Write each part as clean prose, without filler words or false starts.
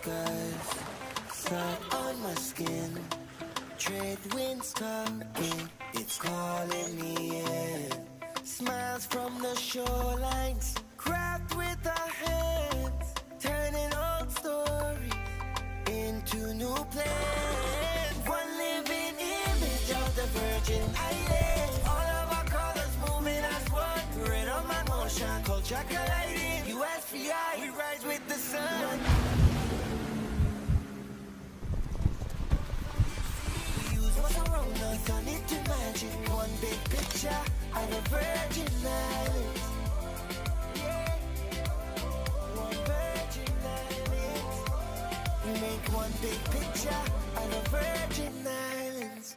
skies, sun on my skin, trade winds talking, it's calling me in. Smiles from the shorelines, craft with our hands, turning old stories into new plans. One living image of the Virgin Islands. All of our colors moving as one. Red on my motion, culture colliding. USPI, we rise with the sun. We use what's around us, turn it to magic. One big picture of the Virgin Islands. One Virgin Islands. We make one big picture of the Virgin Islands.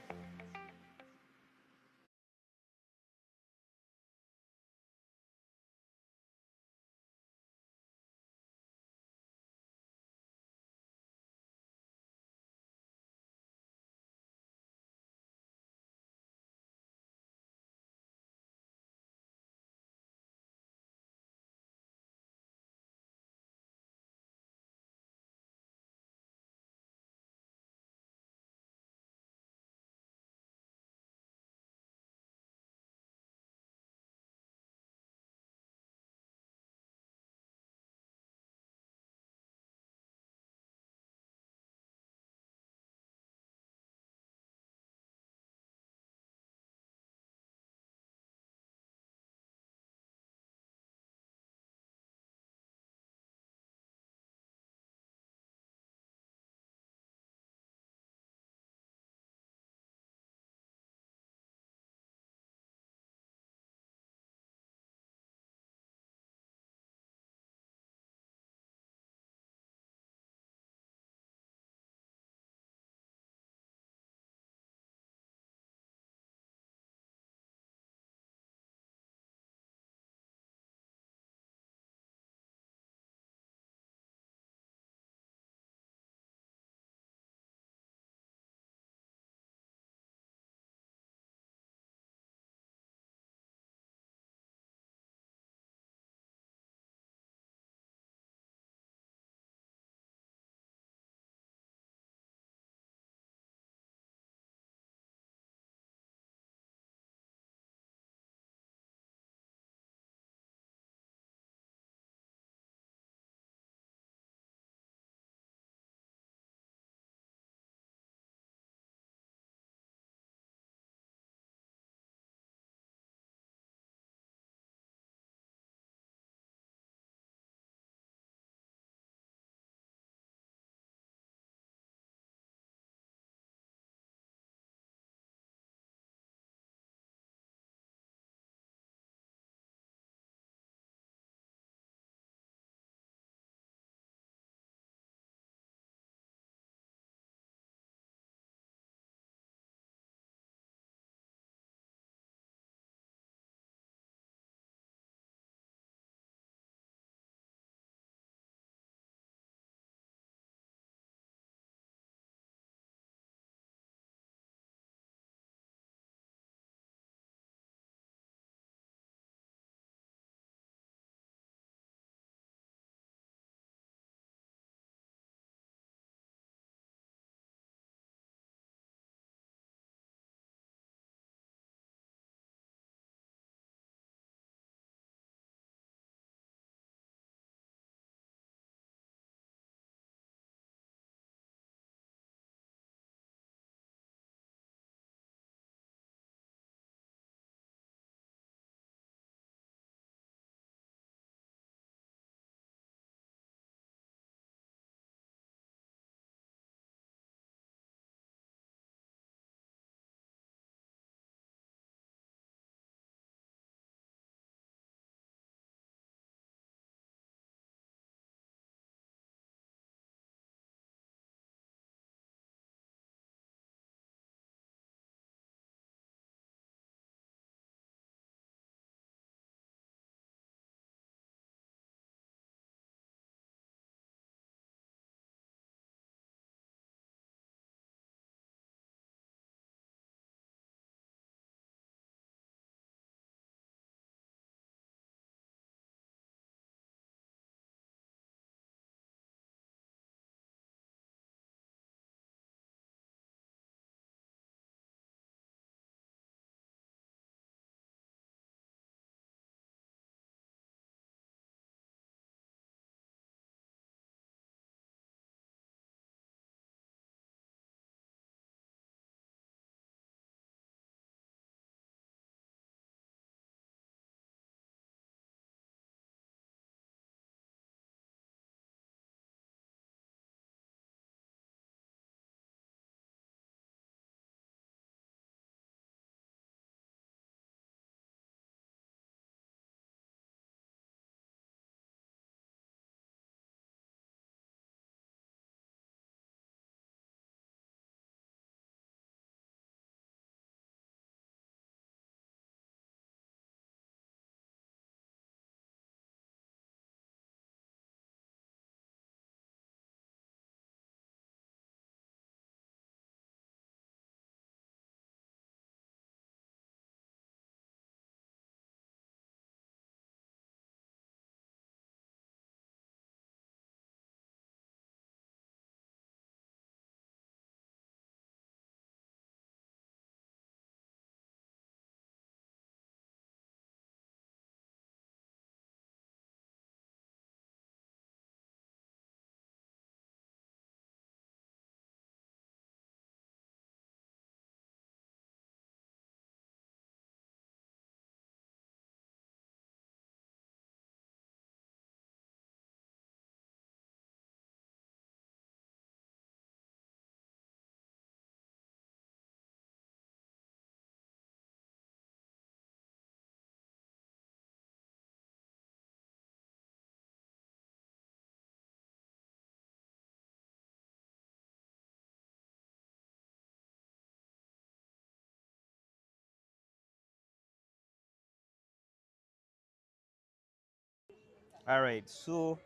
All right, so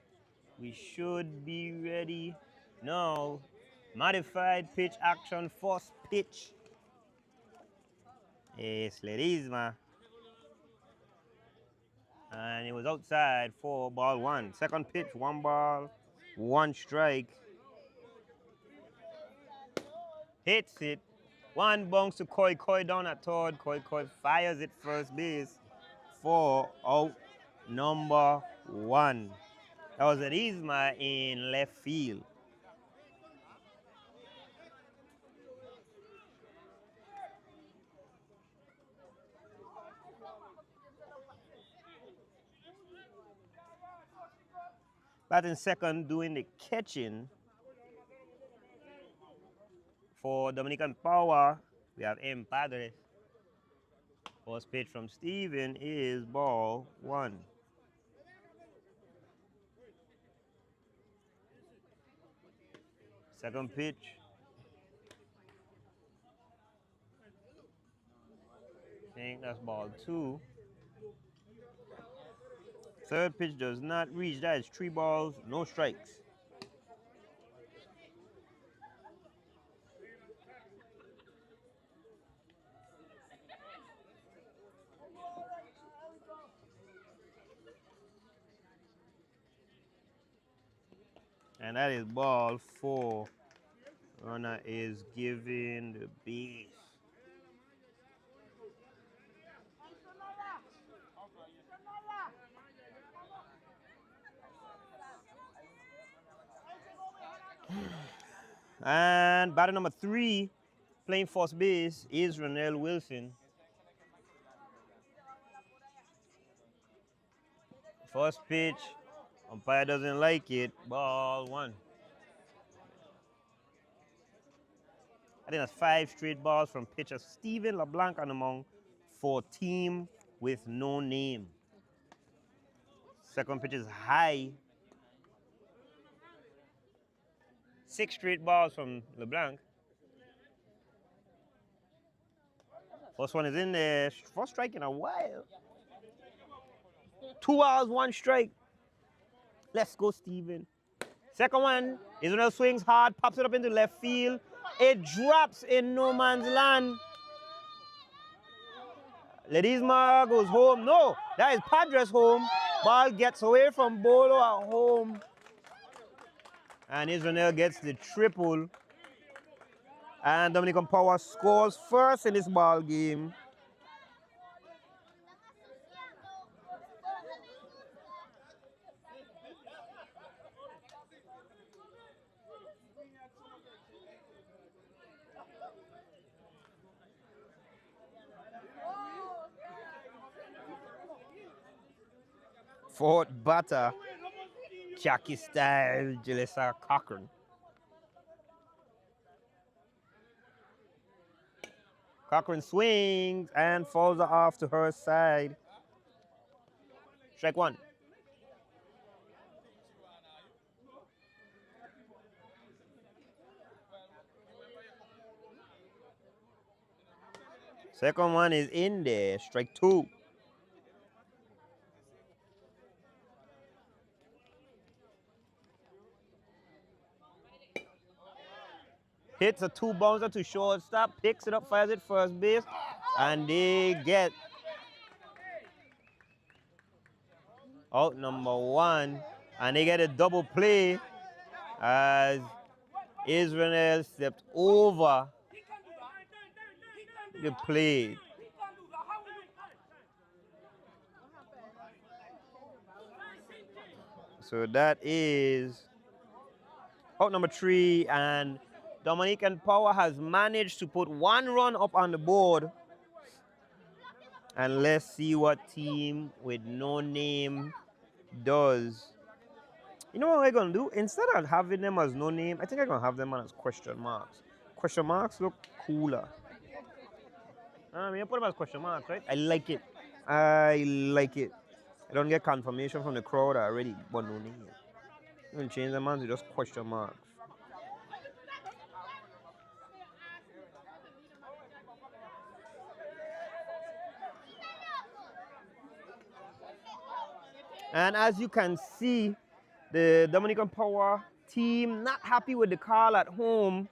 we should be ready now. Modified pitch action, first pitch. Es Ledesma. And it was outside for ball one. Second pitch, 1 ball, 1 strike. Hits it. 1 bounce to Koi. Koi down at third. Koi fires it first base for out number 1. That was Ledesma in left field. Batting second, doing the catching for Dominican Power, we have M. Padres. First pitch from Steven is ball 1. Second pitch. I think that's ball 2. Third pitch does not reach. That is 3 balls, no strikes. And that is ball 4. Runner is giving the base. And batter number 3, playing first base, is Ronell Wilson. First pitch, umpire doesn't like it, ball 1. I think that's 5 straight balls from pitcher Steven LeBlanc on the mound for team with no name. Second pitch is high. 6 straight balls from LeBlanc. First one is in there. First strike in a while. 2 balls, 1 strike. Let's go, Steven. Second one is when it swings hard, pops it up into left field. It drops in no man's land. Ledesma goes home. No, that is Padres home. Ball gets away from Bolo at home. And Israel gets the triple. And Dominican Power scores first in this ball game. Fourth batter, Jackie style, Jalissa Cochran. Cochran swings and falls off to her side. Strike 1. Second one is in there. Strike 2. Hits a 2 bouncer to shortstop, picks it up, fires it first base, and they get out number 1, and they get a double play as Israel stepped over the plate. So that is out number 3, and Dominican Power has managed to put 1 run up on the board. And let's see what team with no name does. You know what we're going to do? Instead of having them as no name, I think I'm going to have them as question marks. Question marks look cooler. I mean, I put them as question marks, right? I like it. I like it. I don't get confirmation from the crowd already, but no name. You can change them to just question marks. And as you can see, the Dominican Power team not happy with the call at home.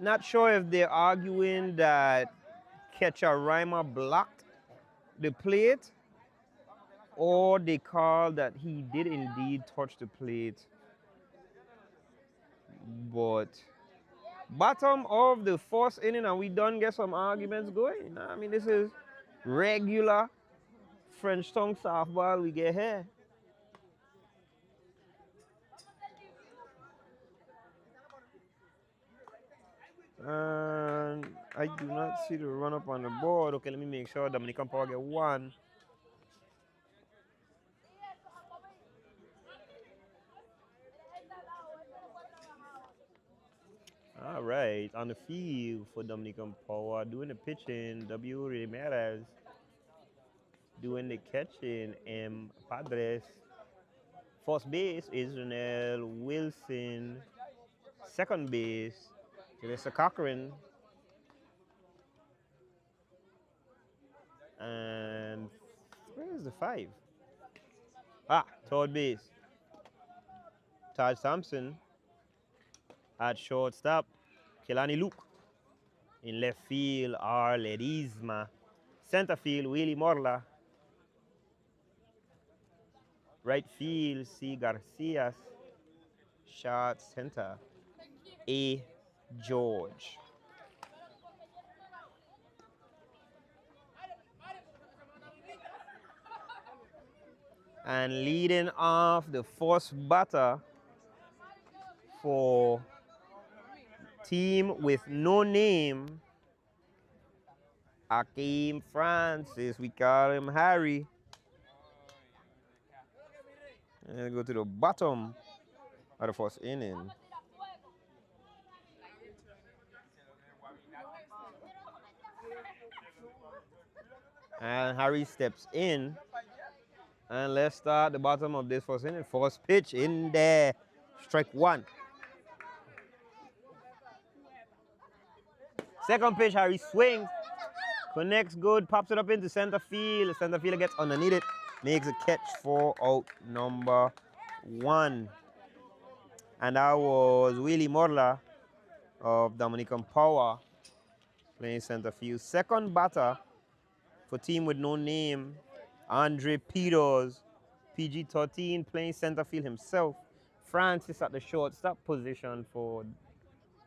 Not sure if they're arguing that catcher Reimer blocked the plate or they call that he did indeed touch the plate. But bottom of the first inning and we done get some arguments going. I mean, this is regular French tongue softball we get here. And I do not see the run up on the board. Okay, let me make sure Dominican Power get one. All right, on the field for Dominican Power, doing the pitching, W. Ramirez. Doing the catching, M. Padres. First base is Janelle Wilson. Second base, Teresa Cochran. And where is the 5? Third base. Taj Thompson. At shortstop, Kelani Luke. In left field, R. Ledesma. Center field, Willie Morla. Right field, C. Garcias. Short center, A. George. And leading off the first batter for team with no name, Akeem Francis, we call him Harry. And go to the bottom of the first inning. And Harry steps in. And let's start the bottom of this first inning. First pitch in there. Strike one. Second pitch, Harry swings. Connects good, pops it up into center field. The center fielder gets underneath it. Makes a catch for out number 1. And that was Willie Morla of Dominican Power playing center field. Second batter for team with no name, Andre Peters, PG-13, playing center field himself. Francis at the shortstop position for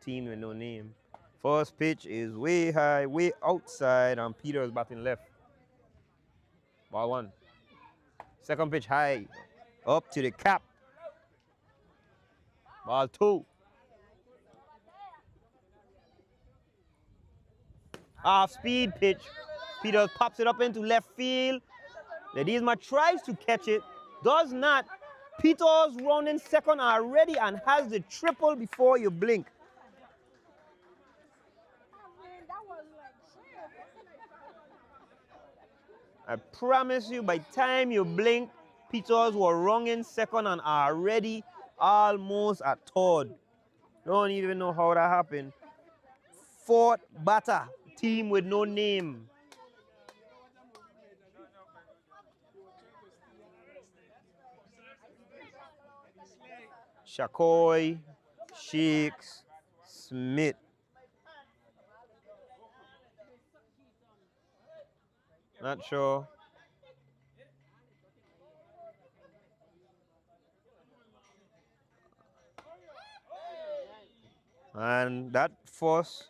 team with no name. First pitch is way high, way outside, and Peters batting left. Ball 1. Second pitch high, up to the cap. Ball 2. Off speed pitch. Peters pops it up into left field. Ledesma tries to catch it, does not. Peters running second already and has the triple before you blink. I promise you, by time you blink, Peters were running second and already almost at third. Don't even know how that happened. Fourth batter, team with no name. Shakoy, Shakes, Smith. Not sure. And that first,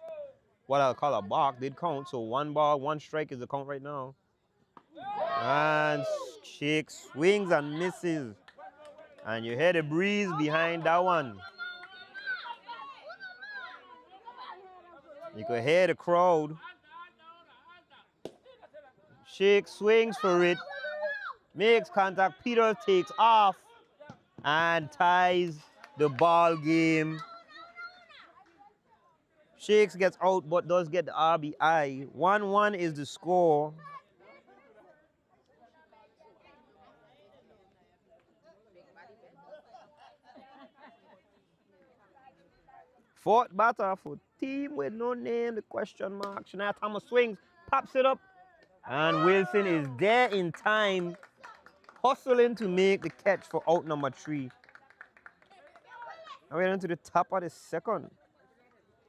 what I'll call a balk, did count. So 1 ball, 1 strike is the count right now. And Shakes swings and misses. And you hear the breeze behind that one. You could hear the crowd. Shakes swings for it. Makes contact. Peters takes off and ties the ball game. Shakes gets out but does get the RBI. 1-1 is the score. Fourth batter for team with no name, the question mark. Shania Thomas swings, pops it up, and Wilson is there in time. hustling to make the catch for out number 3. And we're into the top of the second.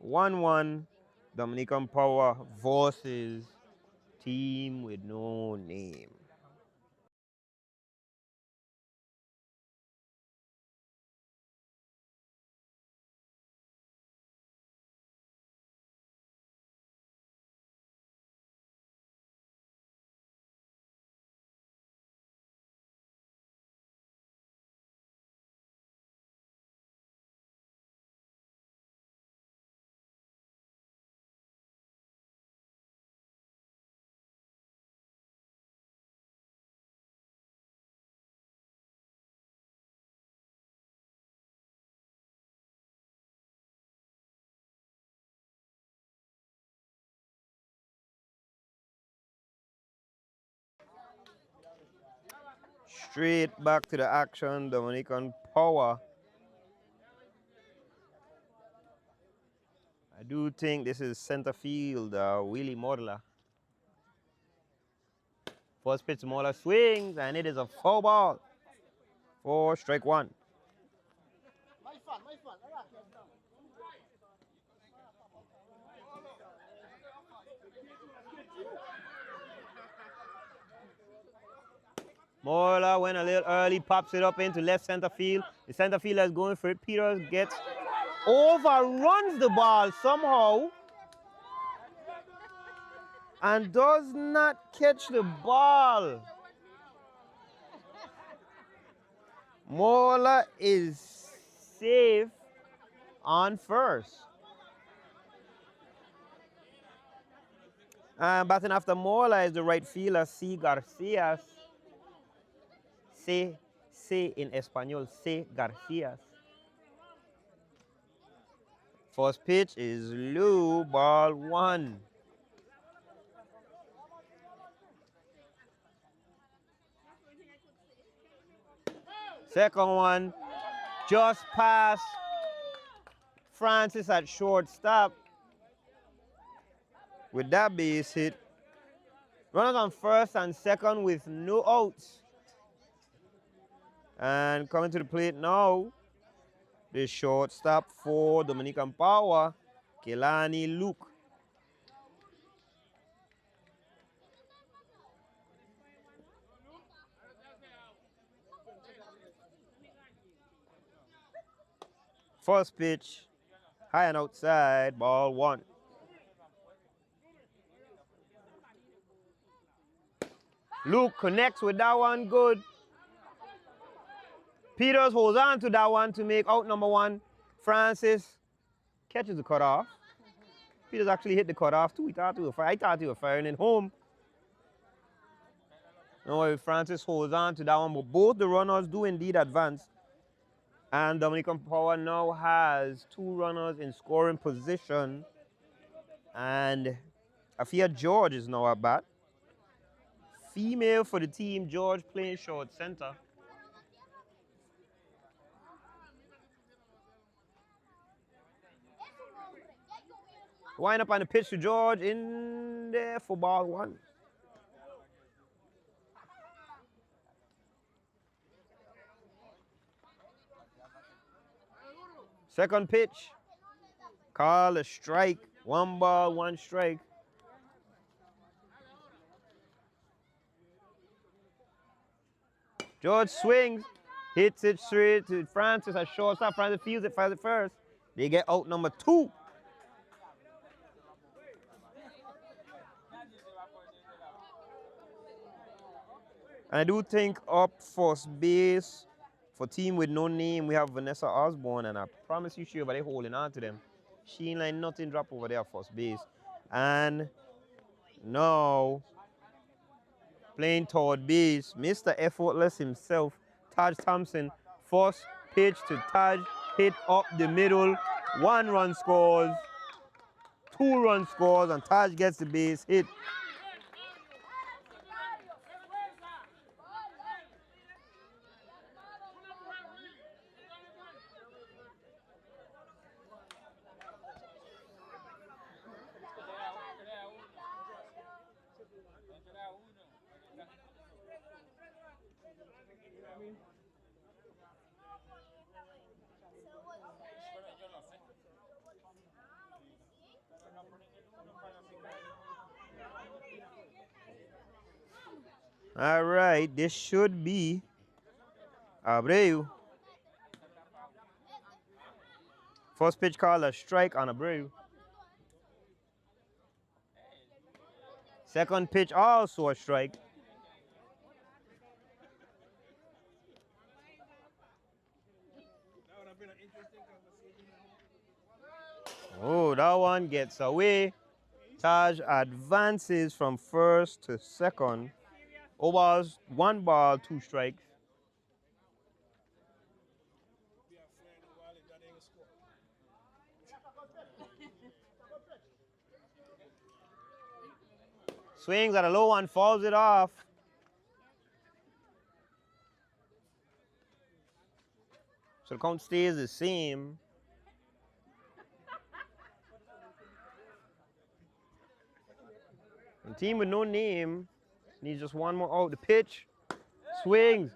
1-1 Dominican Power versus team with no name. Straight back to the action, Dominican Power. I do think this is center field, Willie Morla. First pitch, Morla swings, and it is a foul ball for strike 1. Morla went a little early, pops it up into left center field. The center fielder is going for it. Peters overruns the ball somehow and does not catch the ball. Morla is safe on first. And batting after Morla is the right fielder, C. Garcias. C in español, C. Garcias. First pitch is low, ball 1. Second one, just past Francis at shortstop. With that base hit, runners on first and second with no outs. And coming to the plate now, the shortstop for Dominican Power, Kelani Luke. First pitch, high and outside, ball 1. Luke connects with that one, good. Peters holds on to that one to make out number 1. Francis catches the cutoff. Peters actually hit the cutoff too. I thought he was firing it home. No, Francis holds on to that one, but both the runners do indeed advance. And Dominican Power now has 2 runners in scoring position. And Afia George is now at bat. Female for the team, George playing short center. Wind up on the pitch to George in there for ball 1. Second pitch, call a strike. 1 ball, 1 strike. George swings, hits it straight to Francis at shortstop. Francis fields it first. They get out number 2. And I do think up first base for team with no name, we have Vanessa Osborne, and I promise you, sure, but they're holding on to them. She ain't like nothing drop over there first base. And now, playing third base, Mr. Effortless himself, Taj Thompson. First pitch to Taj, hit up the middle. 1 run scores, 2 run scores, and Taj gets the base hit. All right, this should be Abreu. First pitch called a strike on Abreu. Second pitch also a strike. Oh, that one gets away. Taj advances from first to second. Overs, 1 ball, 2 strikes. Swings at a low one, falls it off. So the count stays the same. The team with no name needs just one more out. The pitch, swings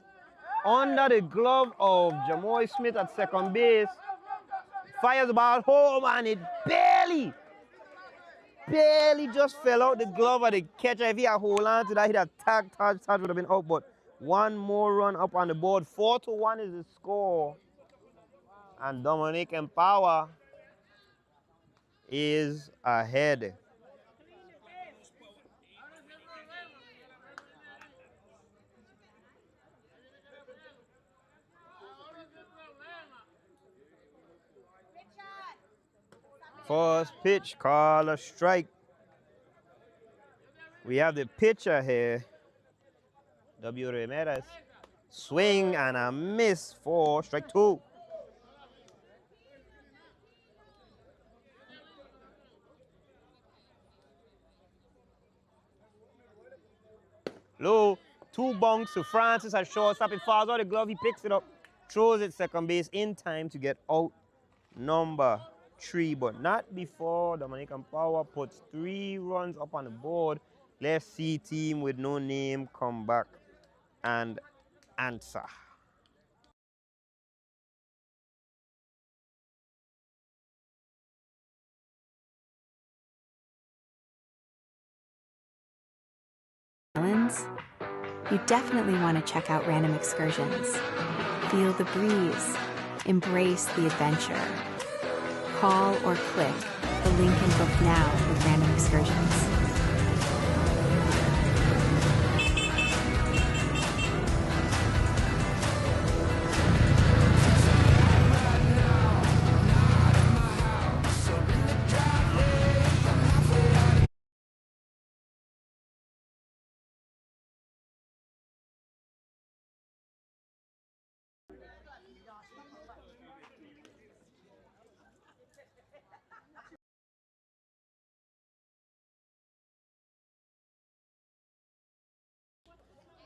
under the glove of Jamoy Smith at second base. Fires the ball home and it barely just fell out the glove of the catcher. If he had hold on to that, he'd have tagged Taj. Taj would have been out, but one more run up on the board. 4-1 is the score. And Dominican Power is ahead. First pitch, call a strike. We have the pitcher here, W. Ramirez. Swing and a miss for strike 2. Low, 2 bunks to Francis at shortstop. It falls out the glove. He picks it up, throws it second base in time to get out number 3, but not before Dominican Power puts 3 runs up on the board. Let's see team with no name come back and answer. Islands, you definitely want to check out Random Excursions. Feel the breeze, embrace the adventure. Call or click the link and book now with Random Excursions.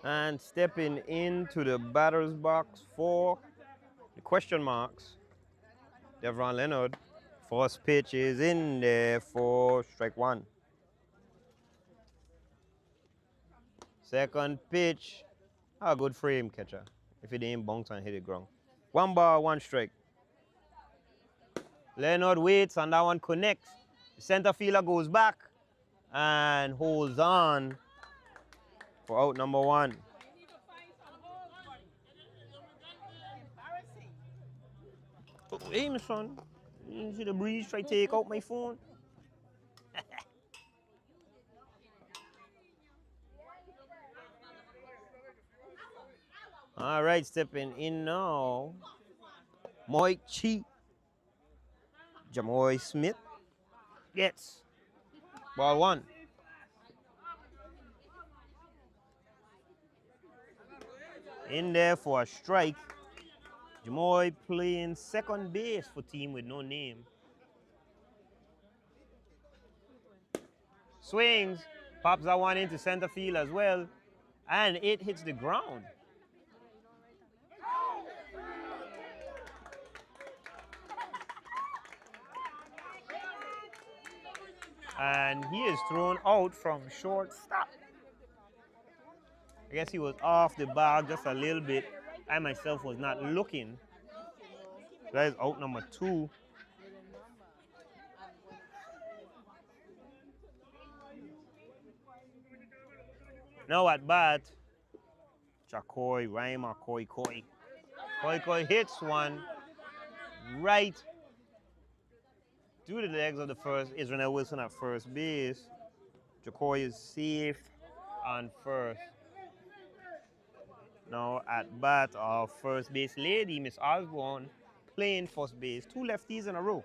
And stepping into the batter's box for the question marks, Devron Leonard. First pitch is in there for strike 1. Second pitch, a good frame catcher if it didn't bounce and hit the ground. 1 ball, 1 strike. Leonard waits and that one connects. The center fielder goes back and holds on for out number 1. Hey, my son, you see the breeze try to take out my phone? All right, stepping in now. Mike Chi. Jamoy Smith gets ball 1. In there for a strike. Jamoy playing second base for team with no name. Swings, pops that one into center field as well, and it hits the ground. And he is thrown out from shortstop. I guess he was off the bag just a little bit. I myself was not looking. That is out number 2. Now at bat, Jacoy, Rhymer, Koi Koi. Koi Koi hits one right through the legs of the first. Israel Wilson at first base. Jacoy is safe on first. Now at bat of first base lady, Miss Osborne, playing first base. 2 lefties in a row.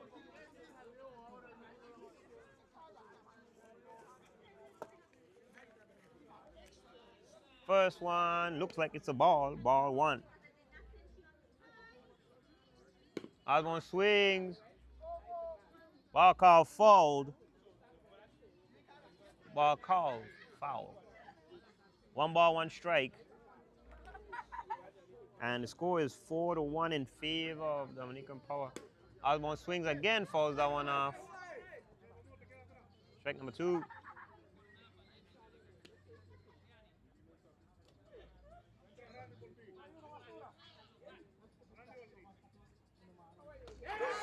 First one looks like it's a ball. Ball 1. Osborne swings. Ball called fouled. Ball called foul. 1 ball, 1 strike. And the score is 4-1 in favor of Dominican Power. Osborne swings again, fouls that one off. Strike number 2.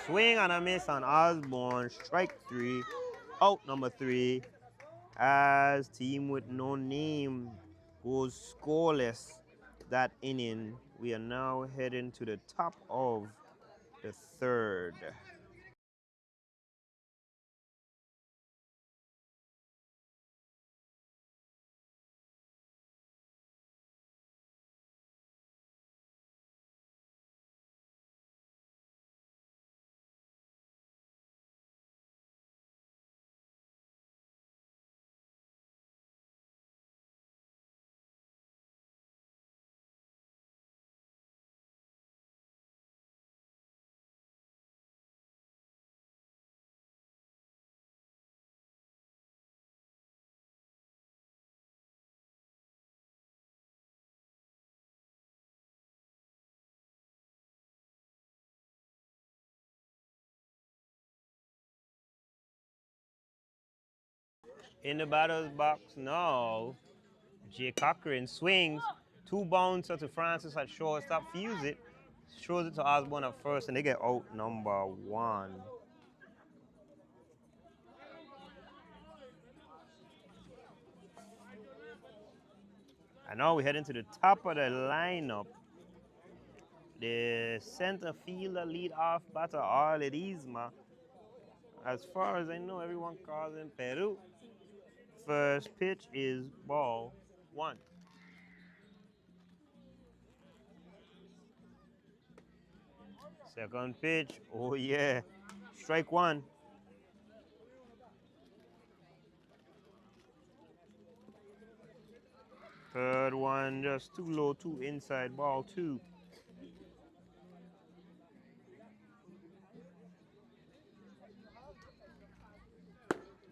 Swing and a miss on Osborne. Strike 3. Out number 3. As team with no name goes scoreless that inning. We are now heading to the top of the 3rd. In the batter's box now, Jay Cochran swings. 2 bouncer to Francis at shortstop. Fields it. Throws it to Osborne at first, and they get out number 1. And now we head into the top of the lineup. The center fielder lead-off batter, Arledizma. As far as I know, everyone calls him Peru. First pitch is ball 1. Second pitch, oh yeah, strike 1. Third one, just too low, too inside, ball 2.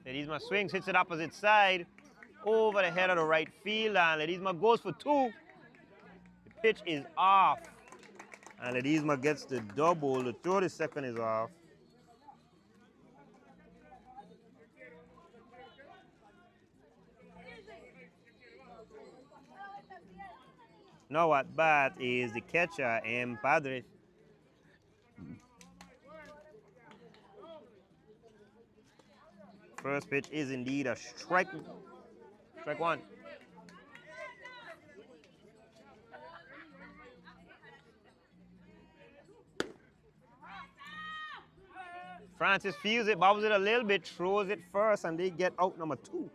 Ledesma swings, hits it opposite side, over the head of the right fielder, and Ledesma goes for 2. The pitch is off, and Ledesma gets the double. The throw to second is off. Now at bat is the catcher, M. Padre. First pitch is indeed a strike. Strike 1. Francis fields it, bobbles it a little bit, throws it first, and they get out number 2.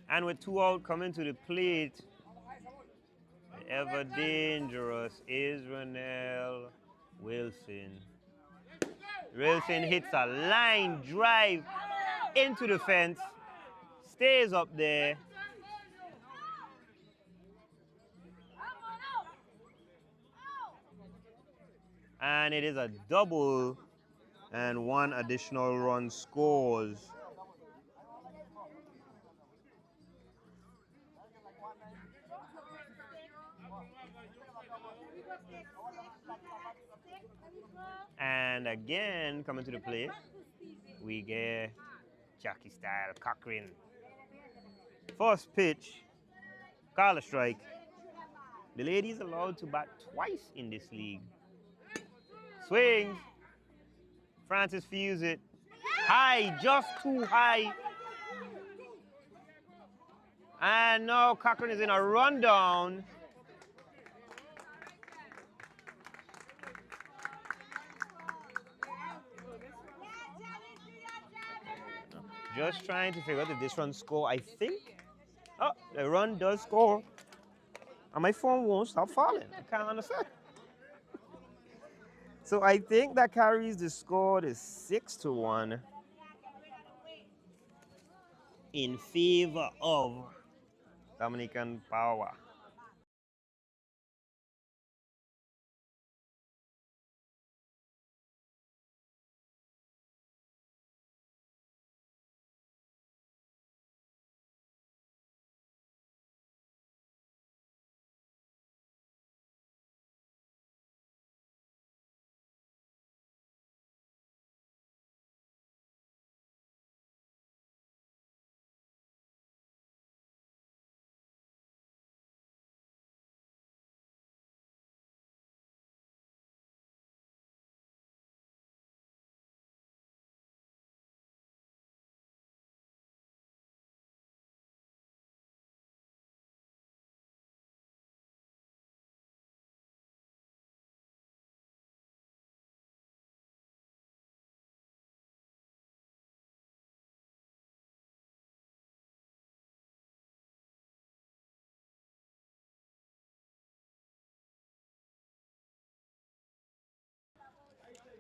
And with 2 out coming to the plate, the ever dangerous Israel Wilson. Wilson hits a line drive into the fence, stays up there. And it is a double, and 1 additional run scores. And again, coming to the plate, we get Jackie Style Cochran. First pitch, call a strike. The ladies allowed to bat twice in this league. Swings. Francis fields it. High, just too high. And now Cochran is in a rundown. Just trying to figure out if this run score, I think. Oh, the run does score. And my phone won't stop falling. I can't understand. So I think that carries the score to 6-1 in favor of Dominican Power.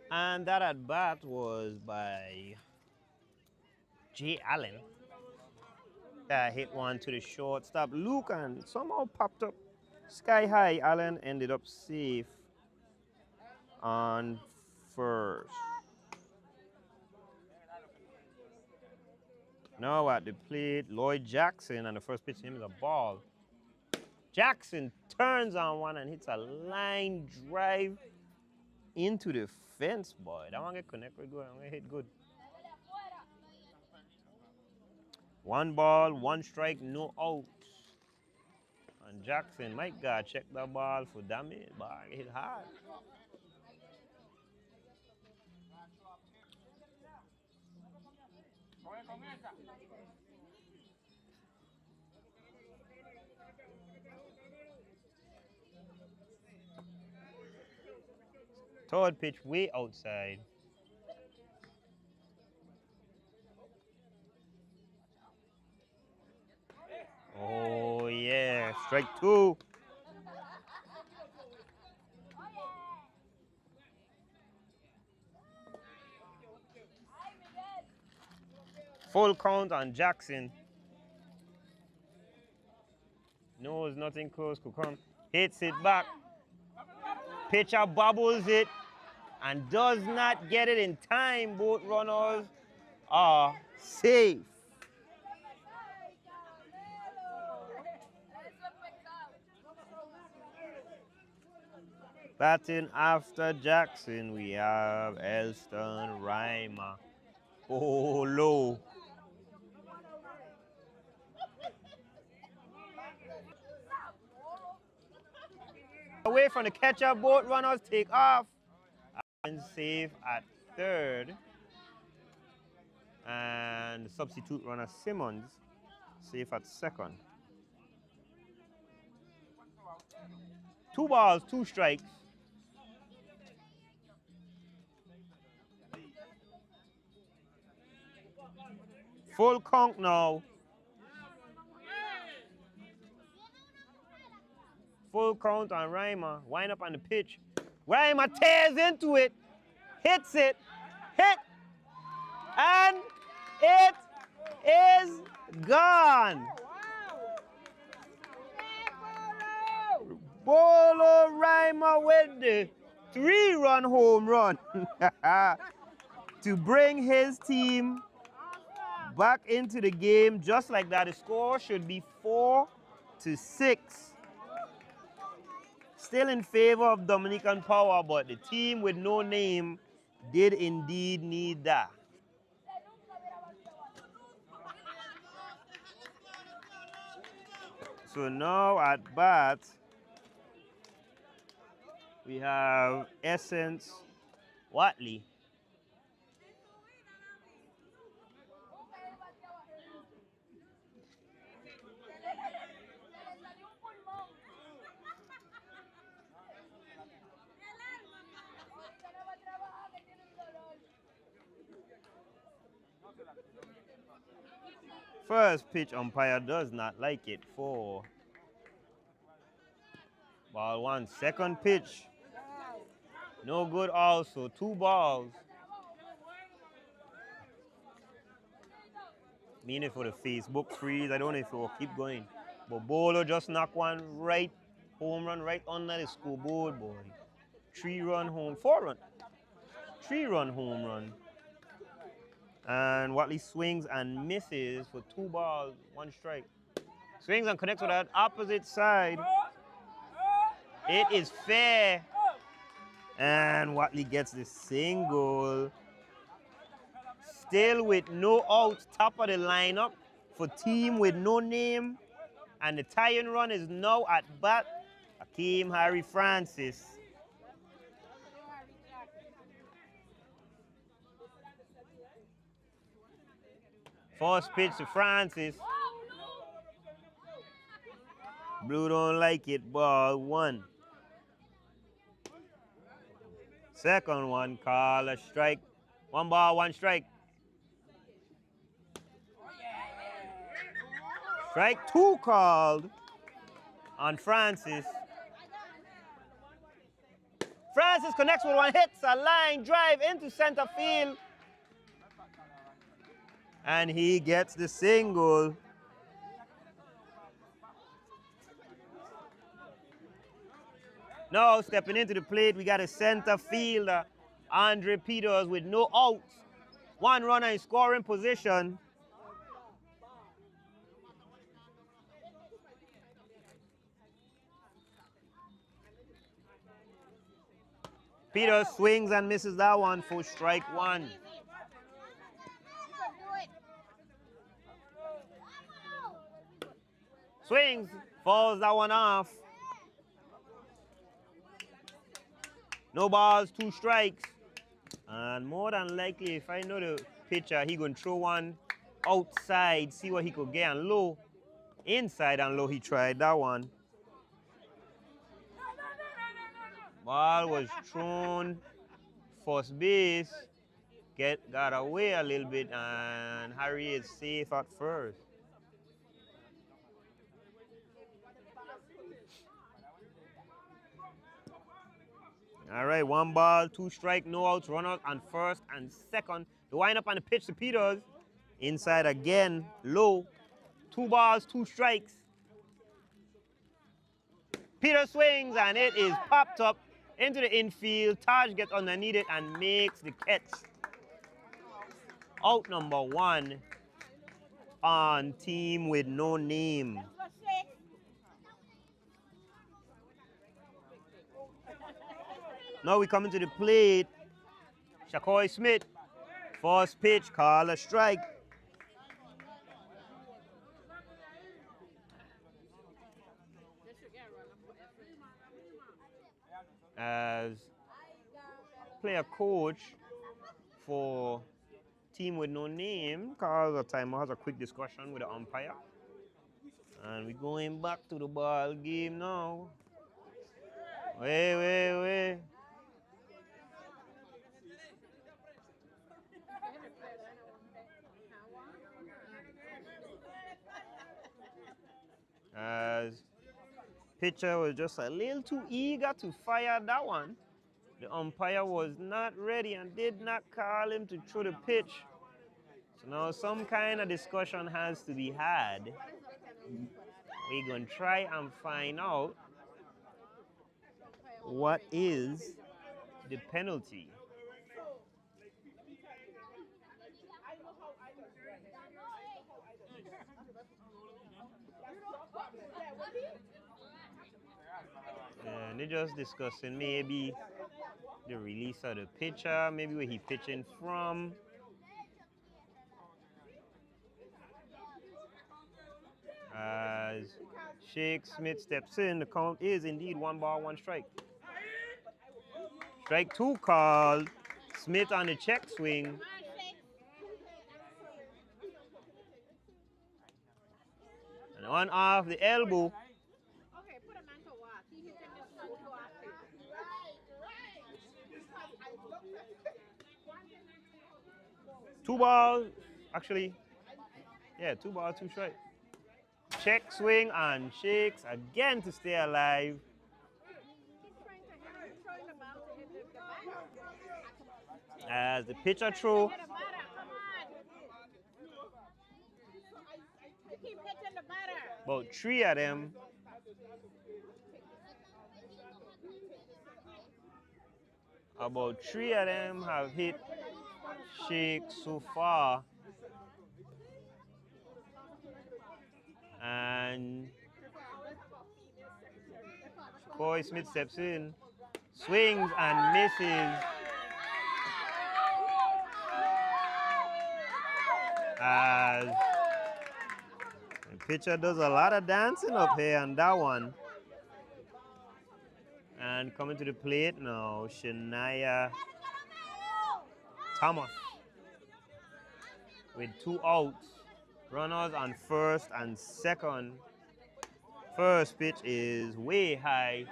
And that at bat was by Jay Allen. Hit one to the shortstop, Luke, and somehow popped up sky high. Allen ended up safe on first. Now at the plate, Lloyd Jackson, and the first pitch to him is a ball. Jackson turns on one and hits a line drive into the fence, boy. That one get connected good. I'm gonna hit good. 1 ball, 1 strike, no outs. And Jackson, my God, check the ball for damage. Boy, hit hard. Third pitch way outside. Oh, yeah. Strike 2. Full count on Jackson. Knows nothing close could come. Hits it back. Pitcher bobbles it and does not get it in time. Both runners are safe. Batting after Jackson, we have Elston Reimer. Oh, low. Away from the catcher, both runners take off. And safe at third. And substitute runner Simmons safe at second. 2 balls, 2 strikes. Full count now. Full count on Reimer. Wind up on the pitch. Reimer tears into it. Hits it. Hit. And it is gone. Bolo Reimer with the 3-run home run to bring his team back into the game just like that. The score should be 4-6. Still in favor of Dominican Power, but the team with no name did indeed need that. So now at bat, we have Essence Watley. First pitch, umpire does not like it. 4. Ball 1. Second pitch. No good also. 2 balls. Meaning for the Facebook freeze. I don't know if it will keep going. But Bolo just knocked one right, home run right under the scoreboard, boy. 3-run home, 4-run. 3-run home run. And Watley swings and misses for 2 balls, 1 strike. Swings and connects with that opposite side. It is fair. And Watley gets the single. Still with no outs, top of the lineup for team with no name. And the tying run is now at bat. Hakeem Harry Francis. First pitch to Francis. Blue don't like it, ball 1. Second one, call a strike. 1 ball, 1 strike. Strike 2 called on Francis. Francis connects with one, hits a line drive into center field. And he gets the single. Now stepping into the plate, we got a center fielder, Andre Peters, with no outs. 1 runner in scoring position. Peters swings and misses that one for strike 1. Swings, falls that one off. No balls, 2 strikes. And more than likely, if I know the pitcher, he gonna throw one outside, see what he could get, and low. Inside and low, he tried that one. Ball was thrown first base, got away a little bit, and Harry is safe at first. All right, 1 ball, 2 strike, no outs, run out on first and second. The wind up on the pitch to Peters. Inside again, low. 2 balls, 2 strikes. Peters swings and it is popped up into the infield. Taj gets underneath it and makes the catch. Out number 1 on team with no name. Now we come into the plate. Shakoy Smith, first pitch, call a strike. As player coach for team with no name calls a timeout, has a quick discussion with the umpire. And we're going back to the ball game now. Wait. As pitcher was just a little too eager to fire that one. The umpire was not ready and did not call him to throw the pitch. So now some kind of discussion has to be had. We're going to try and find out what is the penalty. And they're just discussing maybe the release of the pitcher, maybe where he pitching from. As Shake Smith steps in, the count is indeed 1 ball, 1 strike. Strike 2 called. Smith on the check swing. And one off the elbow. 2 balls, actually Yeah, 2 balls, 2 strikes. Check, swing, and shakes again to stay alive. As the pitcher throw. About 3 of them. About 3 of them have hit shake so far. And Coy Smith steps in, swings and misses. As the pitcher does a lot of dancing up here on that one. And coming to the plate now, Shania Thomas with 2 outs. Runners on first and second. First pitch is way high.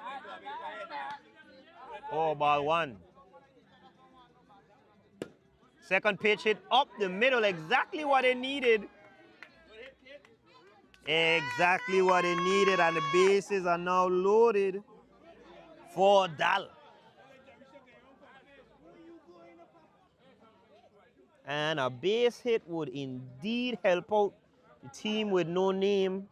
4-1. Second pitch hit up the middle, exactly what they needed. Exactly what they needed, and the bases are now loaded for Dal. And a base hit would indeed help out the team with no name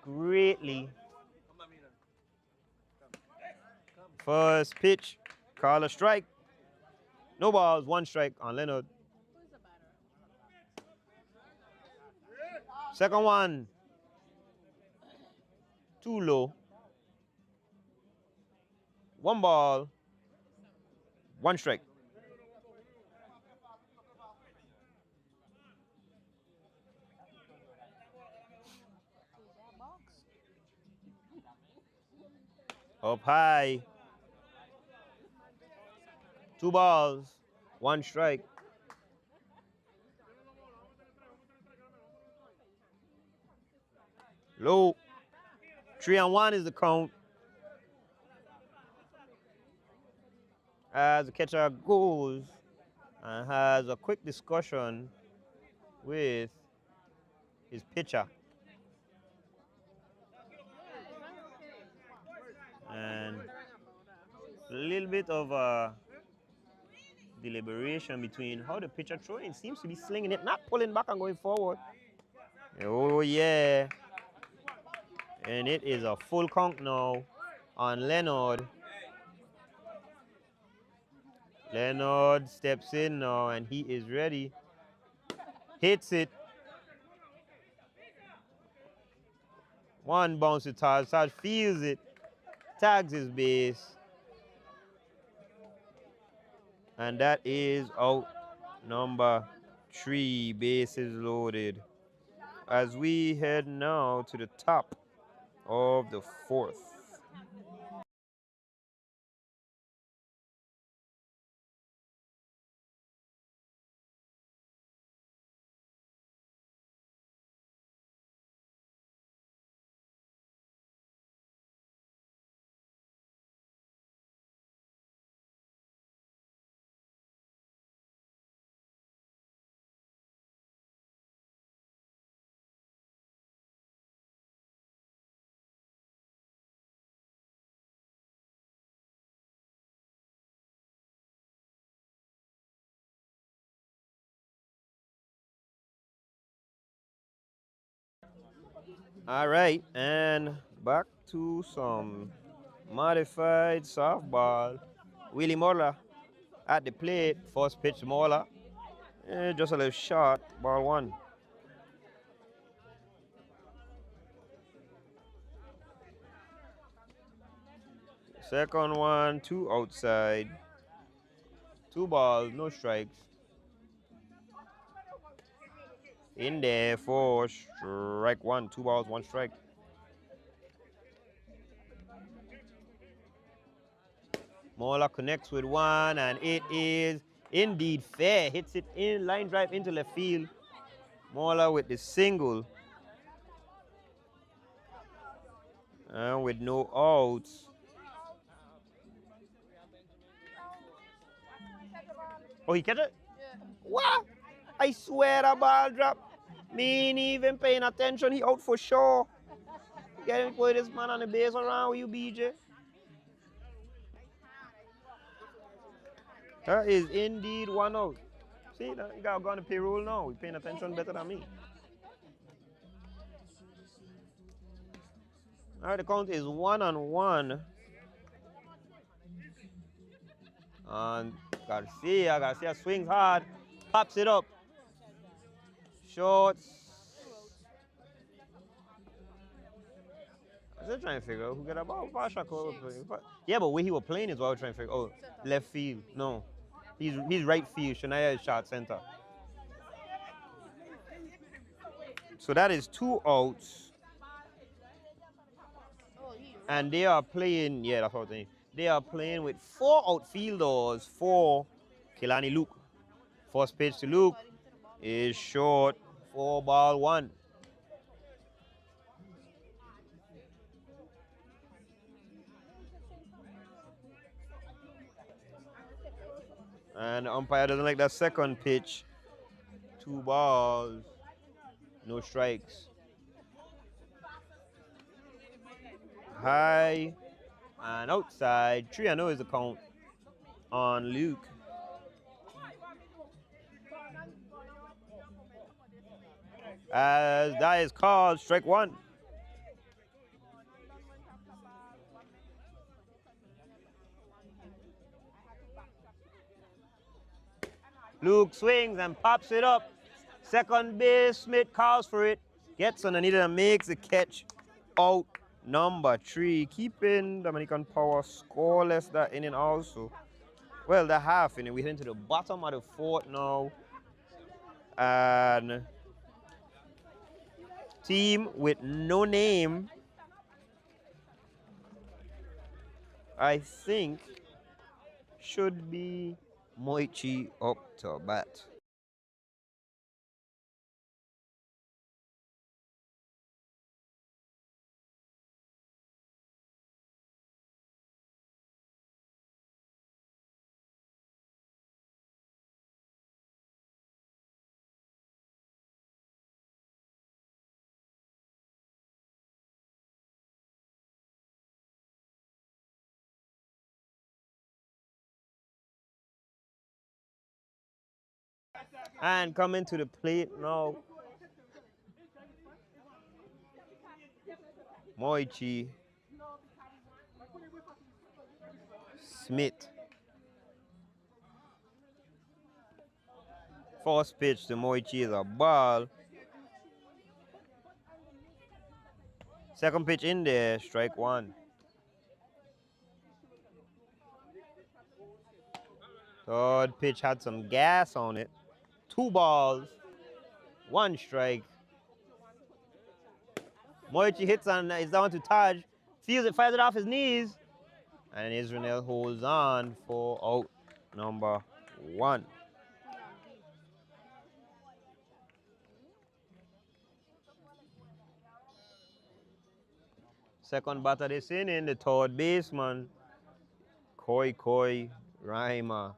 greatly. First pitch, call a strike. No balls, 1 strike on Leonard. Second one, too low. 1 ball, 1 strike. Up high. 2 balls, 1 strike. Low. 3-1 is the count. As the catcher goes and has a quick discussion with his pitcher. And a little bit of a deliberation between how the pitcher throwing seems to be slinging it, not pulling back and going forward. Oh yeah. And it is a full count now on Leonard. Leonard steps in now and he is ready. Hits it. 1 bounce to Taj. Taj feels it. Tags his base. And that is out number 3, bases loaded. As we head now to the top of the 4th. All right, and back to some modified softball. Willie Mola at the plate. First pitch, Mola. Just a little short, ball 1. Second one, 2 outside. 2 balls, no strikes. In there for strike 1. 2 balls, 1 strike. Mola connects with 1, and it is indeed fair. Hits it in, line drive into left field. Mola with the single. And with no outs. Oh, he catch it? Yeah. What? I swear the ball dropped. Me ain't even paying attention. He out for sure. Get him put this man on the base around with you, BJ. That is indeed one out. See, that you got gone to payroll now. He's paying attention better than me. All right, the count is 1-1. And Garcia swings hard, pops it up. Shorts. I was just trying to figure out who got a ball. Yeah, but where he was playing is what I was trying to figure out. Oh, left field. No. He's right field. Shania is short center. So that is 2 outs. And they are playing, yeah, that's what I'm saying. They are playing with 4 outfielders for Kilani Luke. First pitch to Luke is short, 4-1. And the umpire doesn't like that second pitch. 2 balls, no strikes. High and outside. 3-0 is the count on Luke. As that is called strike 1. Luke swings and pops it up. Second base, Smith calls for it. Gets underneath it and makes the catch. Out number 3. Keeping Dominican Power scoreless that inning also. Well, the half inning. We're heading to the bottom of the 4th now. And team with no name, I think, should be Moichi up to bat. And coming to the plate now, Moichi, Smith. First pitch to Moichi is a ball. Second pitch in there, strike 1. Third pitch had some gas on it. 2 balls, 1 strike. Moichi hits on, is down to Taj. Feels it, fires it off his knees. And Israel holds on for out number 1. Second batter this inning, the third baseman, Koi Raima.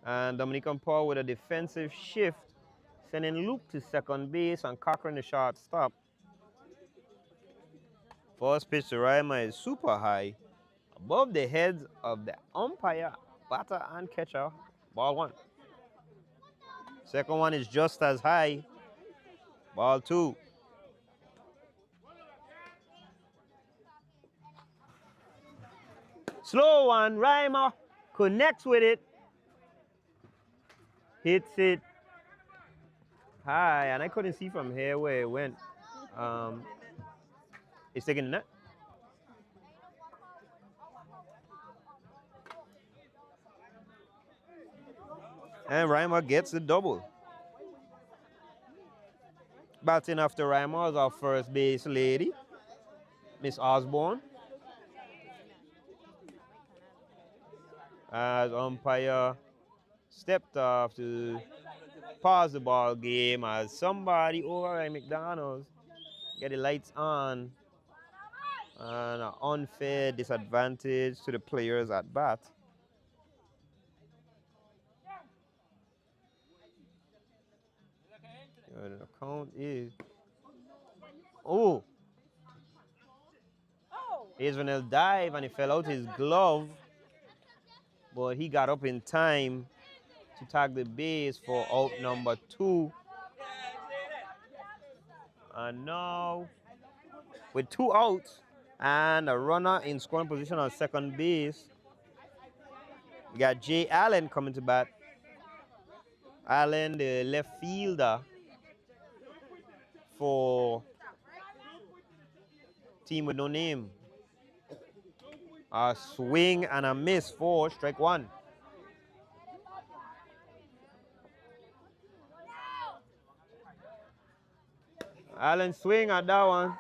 And Dominican Power with a defensive shift, sending Luke to second base and Cochran the shortstop. First pitch to Raima is super high, above the heads of the umpire, batter, and catcher. Ball 1. Second one is just as high. Ball 2. Slow one, Raima connects with it. Hits it high, and I couldn't see from here where it went. It's taking the net. And Raima gets the double. Batting after Raima is our first base lady, Miss Osborne. As umpire stepped off to pause the ball game as somebody over at McDonald's get the lights on and an unfair disadvantage to the players at bat. The count is. Oh! Israel dive and he fell out his glove, but he got up in time to tag the base for out number 2. And now, with 2 outs and a runner in scoring position on second base, we got Jay Allen coming to bat. Allen, the left fielder for team with no name. A swing and a miss for strike 1. Allen swing at that one.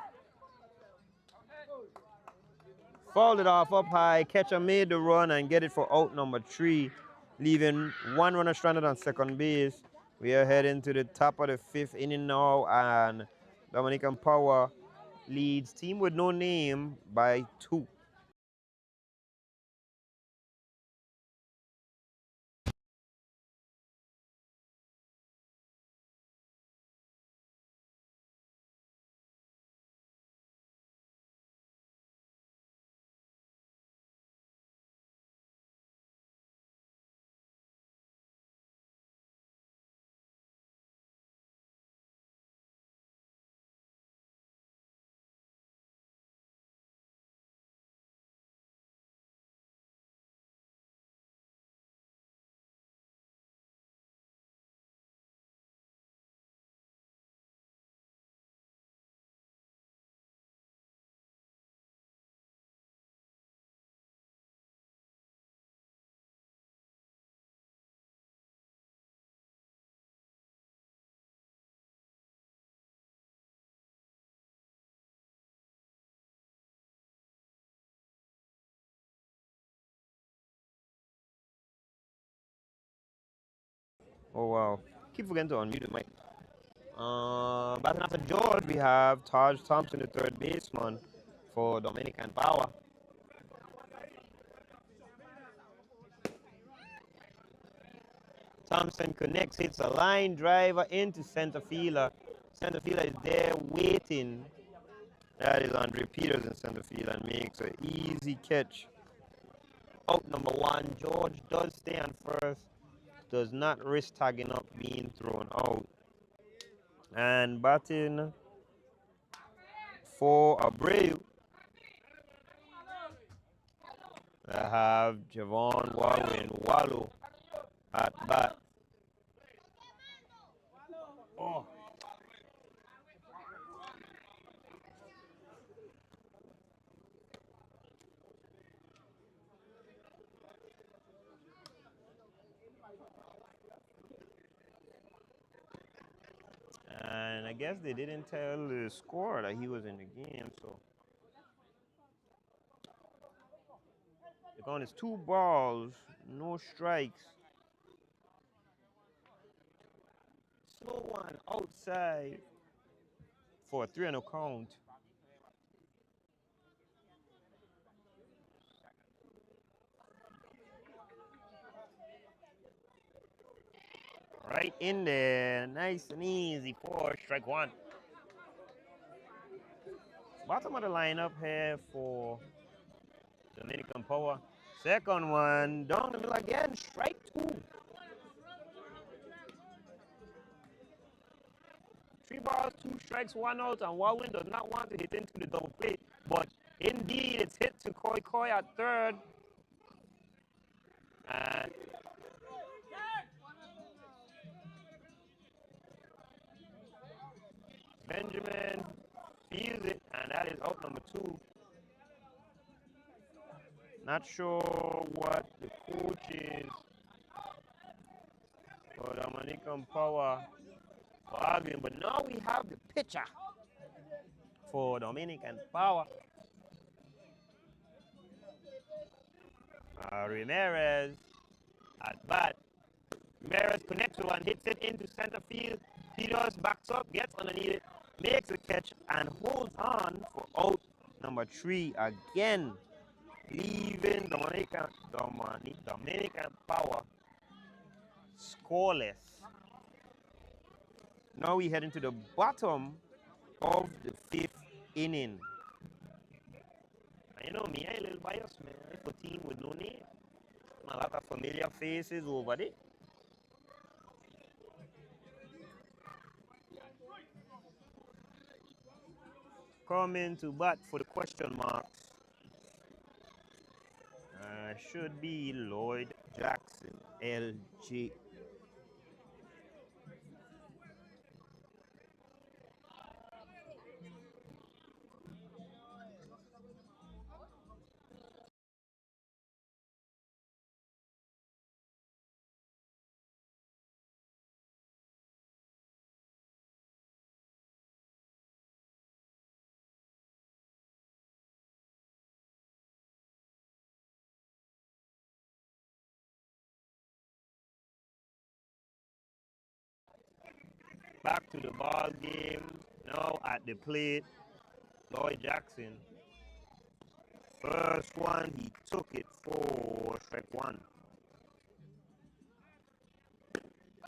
Fouled it off up high. Catcher made the run and get it for out number 3, leaving 1 runner stranded on second base. We are heading to the top of the 5th inning now, and Dominican Power leads team with no name by 2. Oh wow. Keep forgetting to unmute the mic. Batting after George, we have Taj Thompson, the third baseman for Dominican Power. Thompson connects, hits a line driver into center fielder. Center fielder is there waiting. That is Andre Peters in center field and makes an easy catch. Out number 1, George does stay on first. Does not risk tagging up being thrown out. And batting for Abreu, I have Javon Wallo at bat. Oh. And I guess they didn't tell the score that he was in the game, so the count is 2 balls, no strikes. Slow one outside for a 3-0 count. Right in there, nice and easy for strike 1. Bottom of the lineup here for Dominican Power. Second one, down the middle again, strike 2. 3 balls, 2 strikes, 1 out, and Wawin does not want to hit into the double play. But indeed, it's hit to Koi at third. And Benjamin feels it, and that is out number 2. Not sure what the coach is for Dominican Power arguing, but now we have the pitcher for Dominican Power. Ramirez at bat. Ramirez connects to one, hits it into center field. Peters backs up, gets underneath it, makes a catch, and holds on for out number 3 again, leaving Dominican Power scoreless. Now we head into the bottom of the fifth inning. And you know me, I a little biased, man. It's a team with no name. A lot of familiar faces over there. Coming to bat for the question marks should be Lloyd Jackson, LG. Back to the ball game. Now at the plate, Lloyd Jackson. First one, he took it for strike one.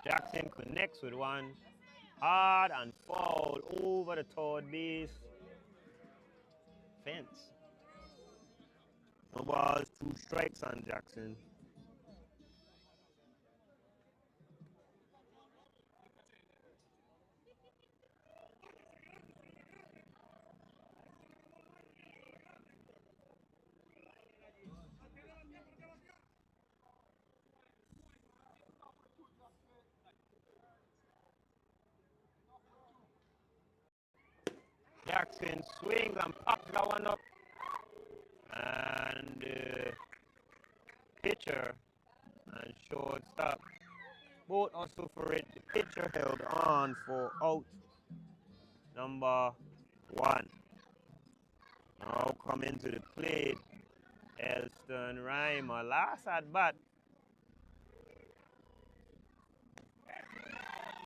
Jackson connects with one hard and foul over the third base fence. No balls, 2 strikes on Jackson. Jackson swings and pops that one up. And pitcher and shortstop both also for it. The pitcher held on for out number 1. Now coming to the plate, Elston Reimer. Last at bat,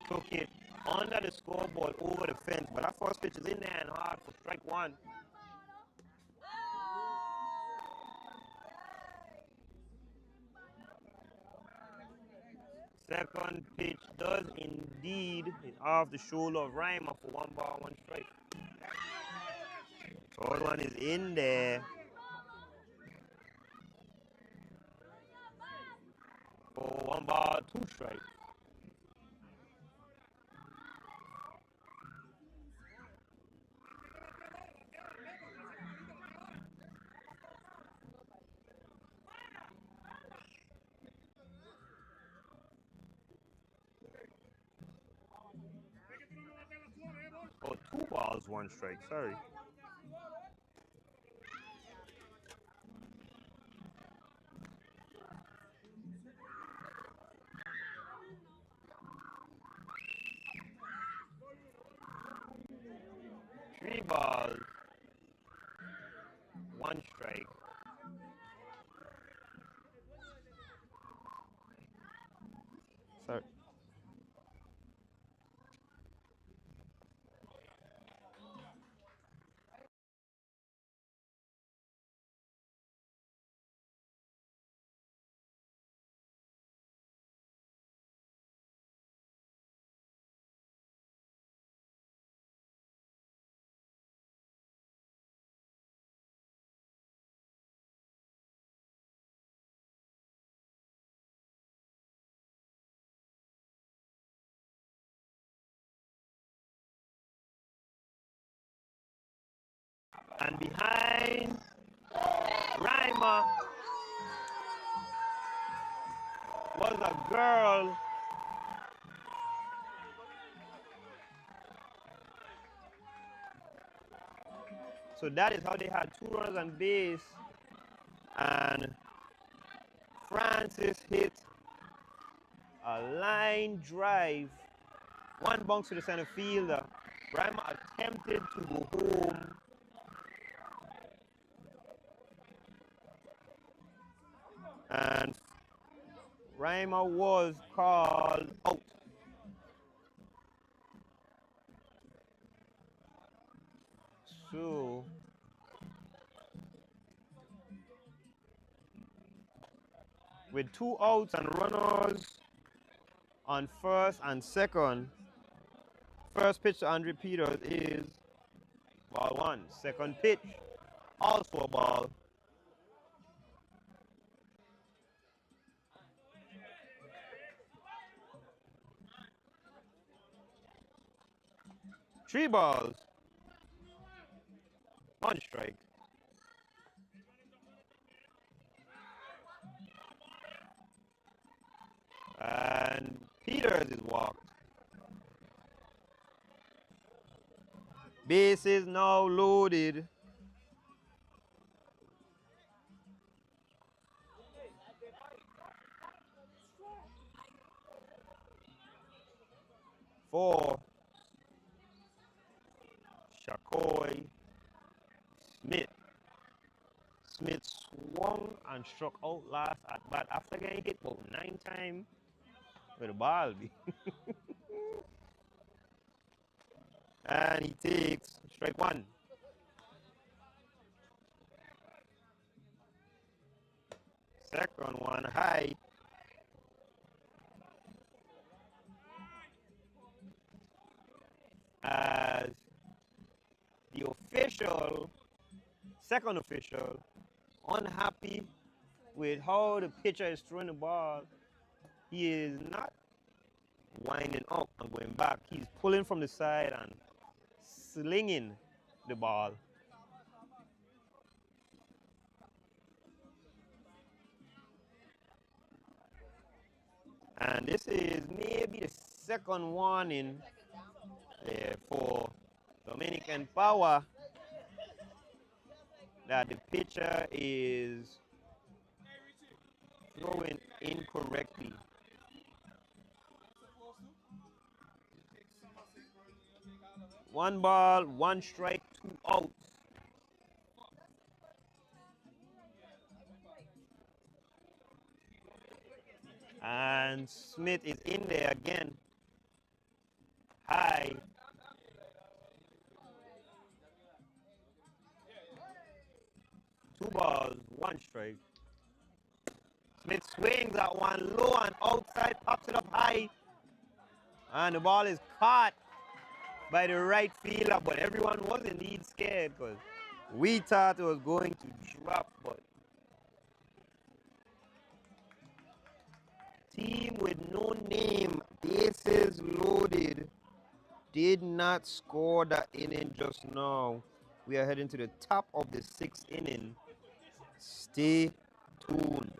took it under the scoreboard over the fence, but that first pitch is in there and hard for strike one. Second pitch does indeed hit off the shoulder of Reimer for 1 ball, 1 strike. Third one is in there for 1 ball, 2 strikes. Oh, 2 balls, 1 strike, sorry. Three balls, 1 strike. Sorry. And behind Reimer was a girl. So that is how they had 2 runners on base. And Francis hit a line drive. 1 bounce to the center fielder. Reimer attempted to go home. And Reimer was called out. So with 2 outs and runners on first and second, First pitch to Andre Peters is ball one. Second pitch, also a ball. Three balls, one strike. And Peters is walked. Bases now loaded. For Shakoy Smith. Smith swung and struck out last at bat after getting hit about 9 times with a ball. And he takes strike one. Second one high. As the official, second official, unhappy with how the pitcher is throwing the ball. He is not winding up and going back. He's pulling from the side and slinging the ball. And this is maybe the second warning for Dominican Power that the pitcher is throwing incorrectly. One ball, one strike, 2 outs. And Smith is in there again. High. Two balls, one strike. Smith swings at one low and outside, pops it up high. And the ball is caught by the right fielder, but everyone was indeed scared because we thought it was going to drop, but team with no name, bases loaded, did not score that inning just now. We are heading to the top of the 6th inning. Stay tuned.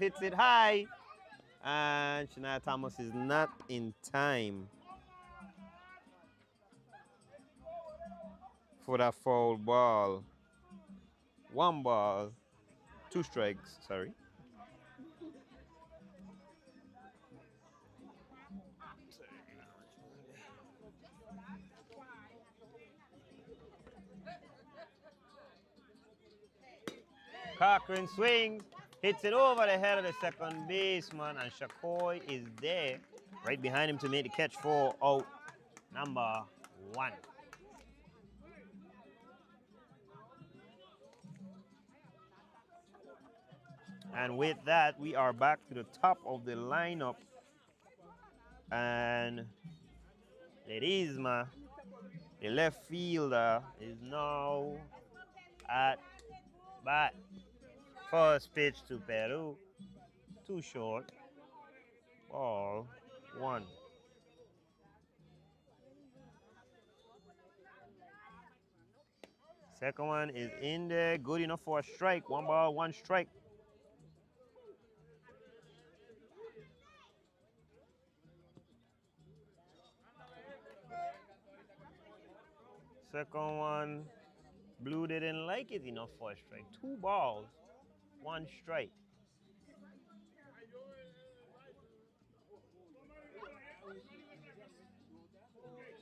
Hits it high, and Shania Thomas is not in time for that foul ball. One ball, 2 strikes, sorry. Cochran swings, hits it over the head of the second baseman, and Shakoy is there, right behind him to make the catch for out number 1. And with that, we are back to the top of the lineup. And Ledesma, the left fielder, is now at bat. First pitch to Peru, too short. Ball 1. Second one is in there, good enough for a strike. 1 ball, 1 strike. Second one, Blue didn't like it enough for a strike. 2 balls, 1 strike.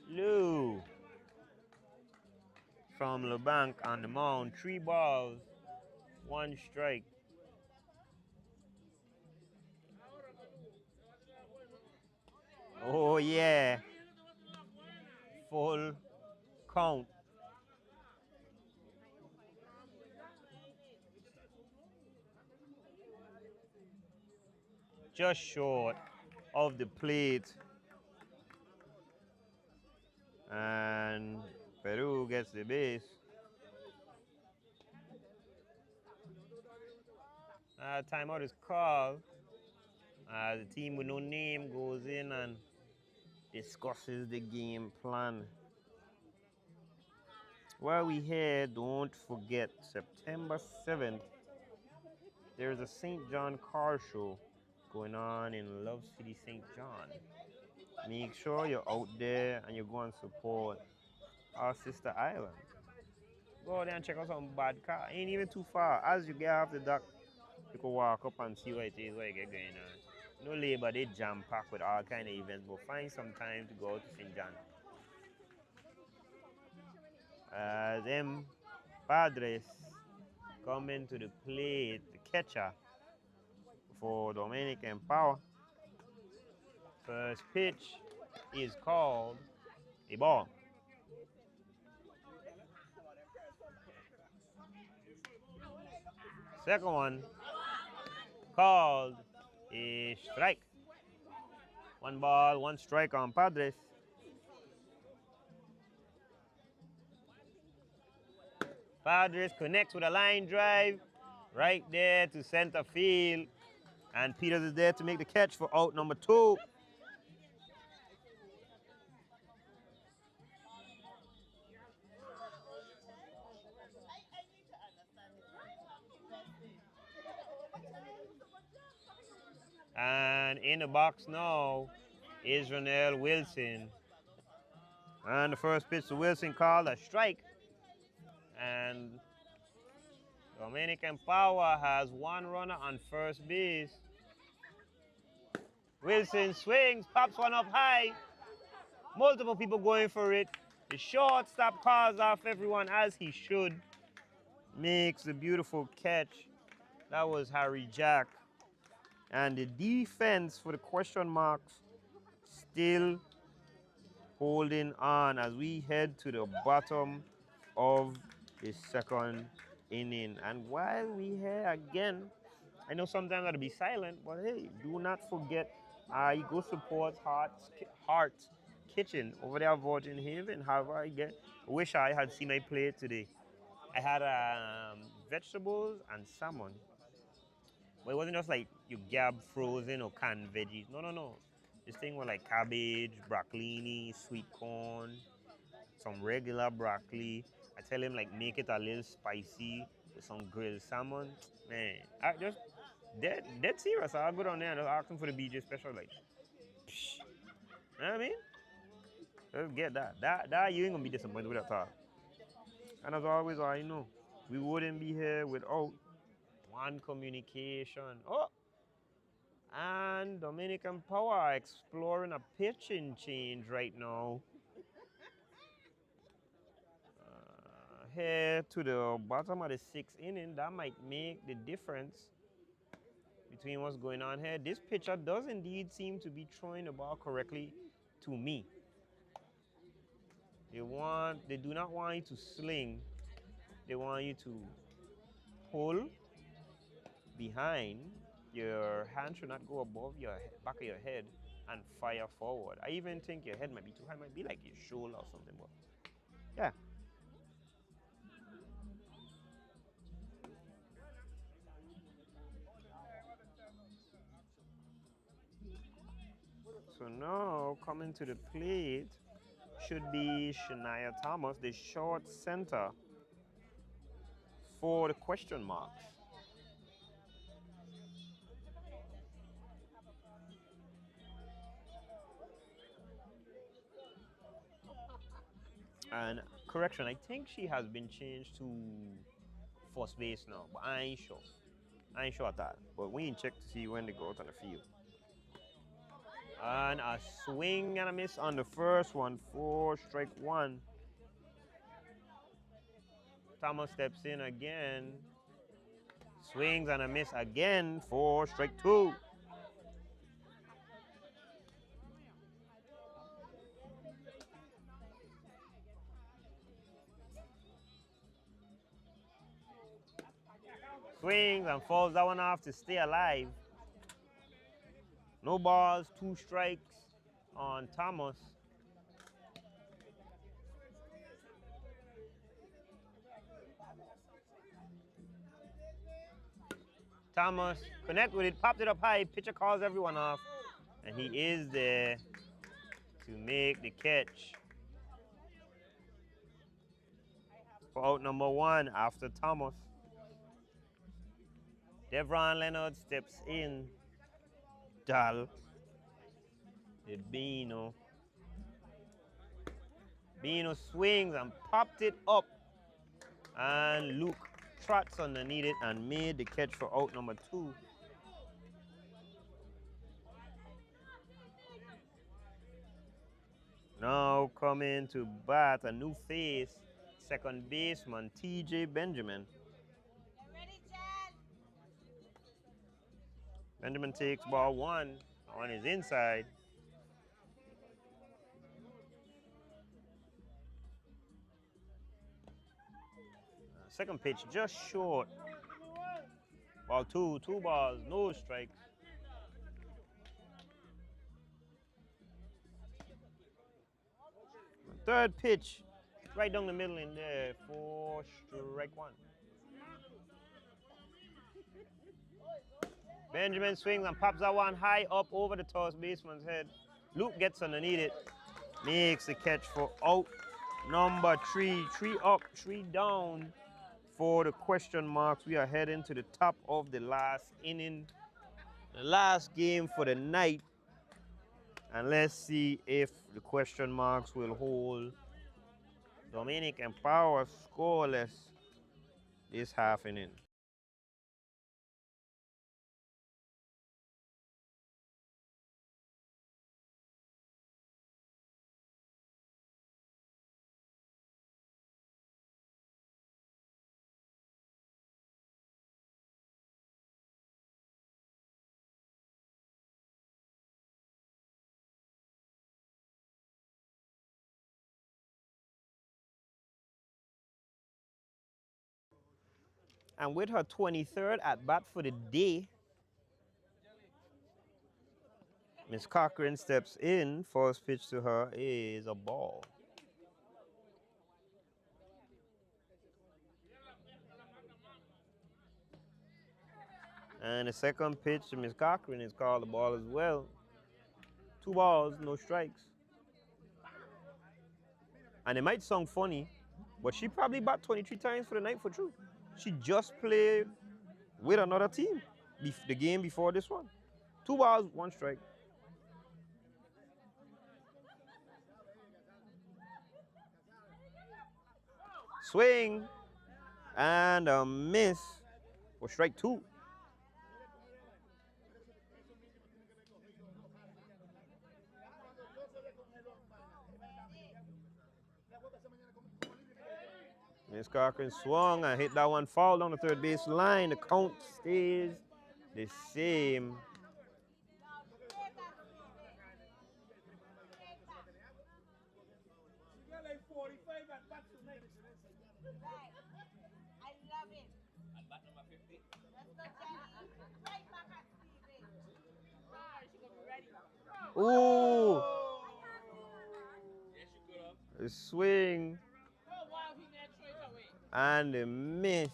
Lou. from LeBanc on the mound. 3 balls, 1 strike. Oh yeah, full count. Just short of the plate. And Peru gets the base. Timeout is called. The team with no name goes in and discusses the game plan. While we here, don't forget September 7th, there's a St. John car show going on in Love City, St. John. Make sure you're out there and you're going to support our sister island. Go out there and check out some bad car. Ain't even too far. As you get off the dock, you can walk up and see what it is, what you get going on. No labor, they jam packed with all kind of events, but find some time to go out to St. John. Them Padres coming to the plate, the catcher for Dominican Power. First pitch is called a ball. Second one called a strike. 1 ball, 1 strike on Padres. Padres connects with a line drive right there to center field. And Peters is there to make the catch for out number 2. And in the box now is Ronell Wilson. And the first pitch to Wilson called a strike. And Dominican Power has 1 runner on first base. Wilson swings, pops one up high. Multiple people going for it. The shortstop calls off everyone as he should. Makes the beautiful catch. That was Harry Jack. And the defense for the question marks still holding on as we head to the bottom of the second inning. And while we here again, I know sometimes I'll be silent, but hey, do not forget, you go support Heart Kitchen over there at Virgin Haven. However, I wish I had seen my plate today. I had vegetables and salmon. But it wasn't just like you gab frozen or canned veggies. No. This thing was like cabbage, broccolini, sweet corn, some regular broccoli. I tell him like make it a little spicy with some grilled salmon. Man, I just dead serious. I'll go down there and just ask him for the BJ special. Like, psh. You know what I mean? Let's get that. That you ain't gonna be disappointed with that talk. And as always, I know we wouldn't be here without one communication. Oh, and Dominican Power are exploring a pitching change right now. Here to the bottom of the 6th inning, that might make the difference between what's going on here. This pitcher does indeed seem to be throwing the ball correctly to me. They do not want you to sling. They want you to pull behind. Your hand should not go above your back of your head and fire forward. I even think your head might be too high. It might be like your shoulder or something. But yeah. So now coming to the plate should be Shania Thomas, the short center for the question marks. And correction, I think she has been changed to first base now, but I ain't sure. I ain't sure of that. But we can check to see when they go out on the field. And a swing and a miss on the first one for strike 1. Thomas steps in again. Swings and a miss again for strike 2. Swings and falls that one off to stay alive. No balls, 2 strikes on Thomas. Thomas connect with it, popped it up high, pitcher calls everyone off, and he is there to make the catch for out number 1 after Thomas. Devron Leonard steps in. Dal. Bino. Bino swings and popped it up. And Luke trots underneath it and made the catch for out number 2. Now coming to bat, a new face, second baseman TJ Benjamin. Benjamin takes ball 1 on his inside. Second pitch just short. Ball 2, 2 balls, no strikes. Third pitch, right down the middle in there for strike 1. Benjamin swings and pops that one high up over the toss baseman's head. Luke gets underneath it, makes the catch for out number 3. 3 up, 3 down for the question marks. We are heading to the top of the last inning, the last game for the night. And let's see if the question marks will hold. Dominican Power scoreless this half inning. And with her 23rd at bat for the day, Miss Cochran steps in. First pitch to her is a ball. And the second pitch to Miss Cochran is called a ball as well. 2 balls, no strikes. And it might sound funny, but she probably bat 23 times for the night for true. She just played with another team the game before this one. 2 balls, 1 strike. Swing and a miss for strike 2. Miss Cochran swung and hit that one foul down the third base line. The count stays the same. Ooh! The swing and the miss.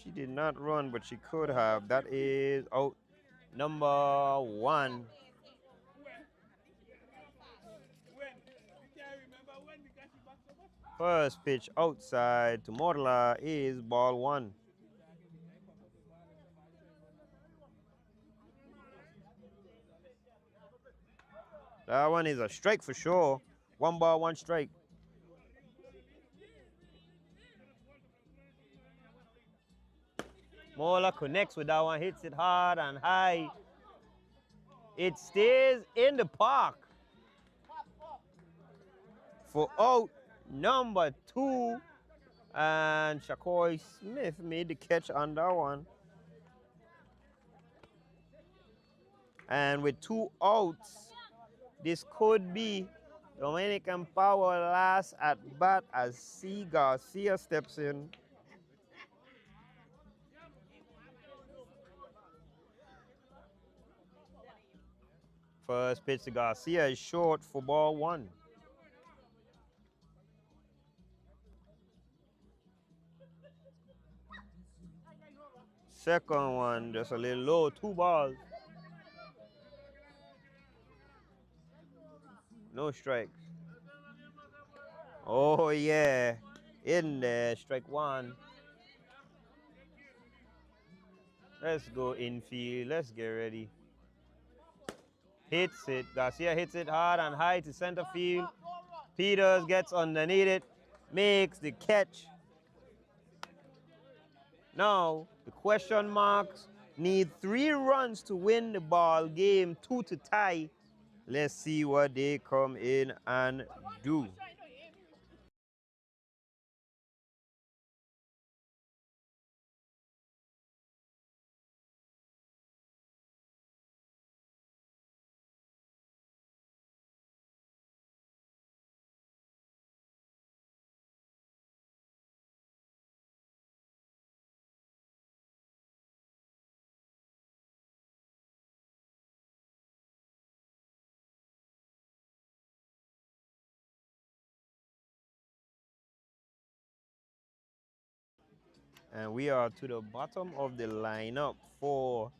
She did not run, but she could have. That is out number 1. First pitch outside to Morla is ball 1. That one is a strike for sure. 1 ball, 1 strike. Mola connects with that one, hits it hard and high. It stays in the park for out number 2. And Shakoy Smith made the catch on that one. And with 2 outs, this could be Dominican Power last at bat as C. Garcia steps in. First pitch to Garcia is short for ball 1. Second one, just a little low, 2 balls. No strikes. Oh yeah, in there, strike 1. Let's go infield, let's get ready. Hits it, Garcia hits it hard and high to center field. Peters gets underneath it, makes the catch. Now, the question marks need 3 runs to win the ball game, 2 to tie. Let's see what they come in and do. And we are to the bottom of the lineup for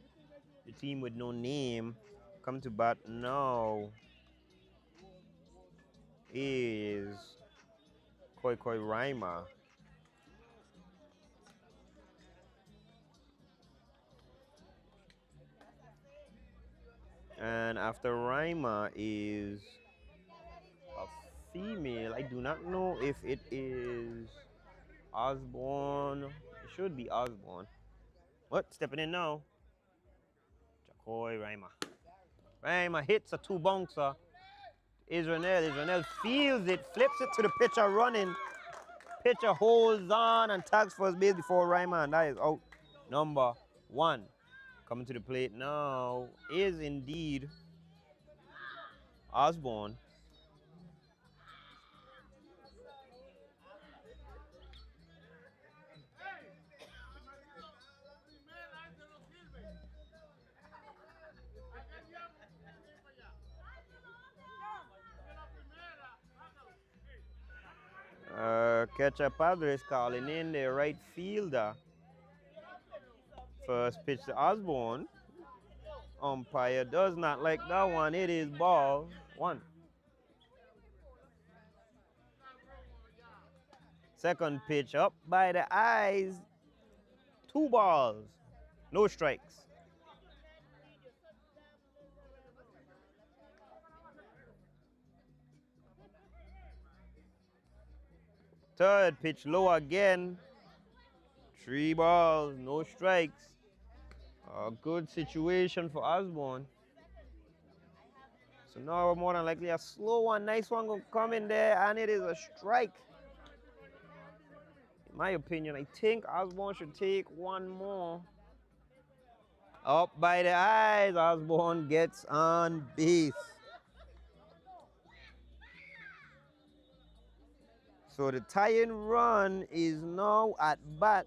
the team with no name. Come to bat now is Koi Raima. And after Raima is a female. I do not know if it is Osborne. It should be Osborne. What? Stepping in now. Jacoy Raima. Raima hits a 2 bouncer. Israel feels it, flips it to the pitcher running. Pitcher holds on and tags first base before Raima, and that is out. Number 1. Coming to the plate now is indeed Osborne. Catcher Padres calling in the right fielder. First pitch to Osborne. Umpire does not like that one. It is ball 1. Second pitch up by the eyes. 2 balls. No strikes. Third pitch low again. 3 balls, no strikes. A good situation for Osborne. So now more than likely a slow one, nice one gonna come in there, and it is a strike. In my opinion, I think Osborne should take 1 more. Up by the eyes, Osborne gets on base. So the tying run is now at bat.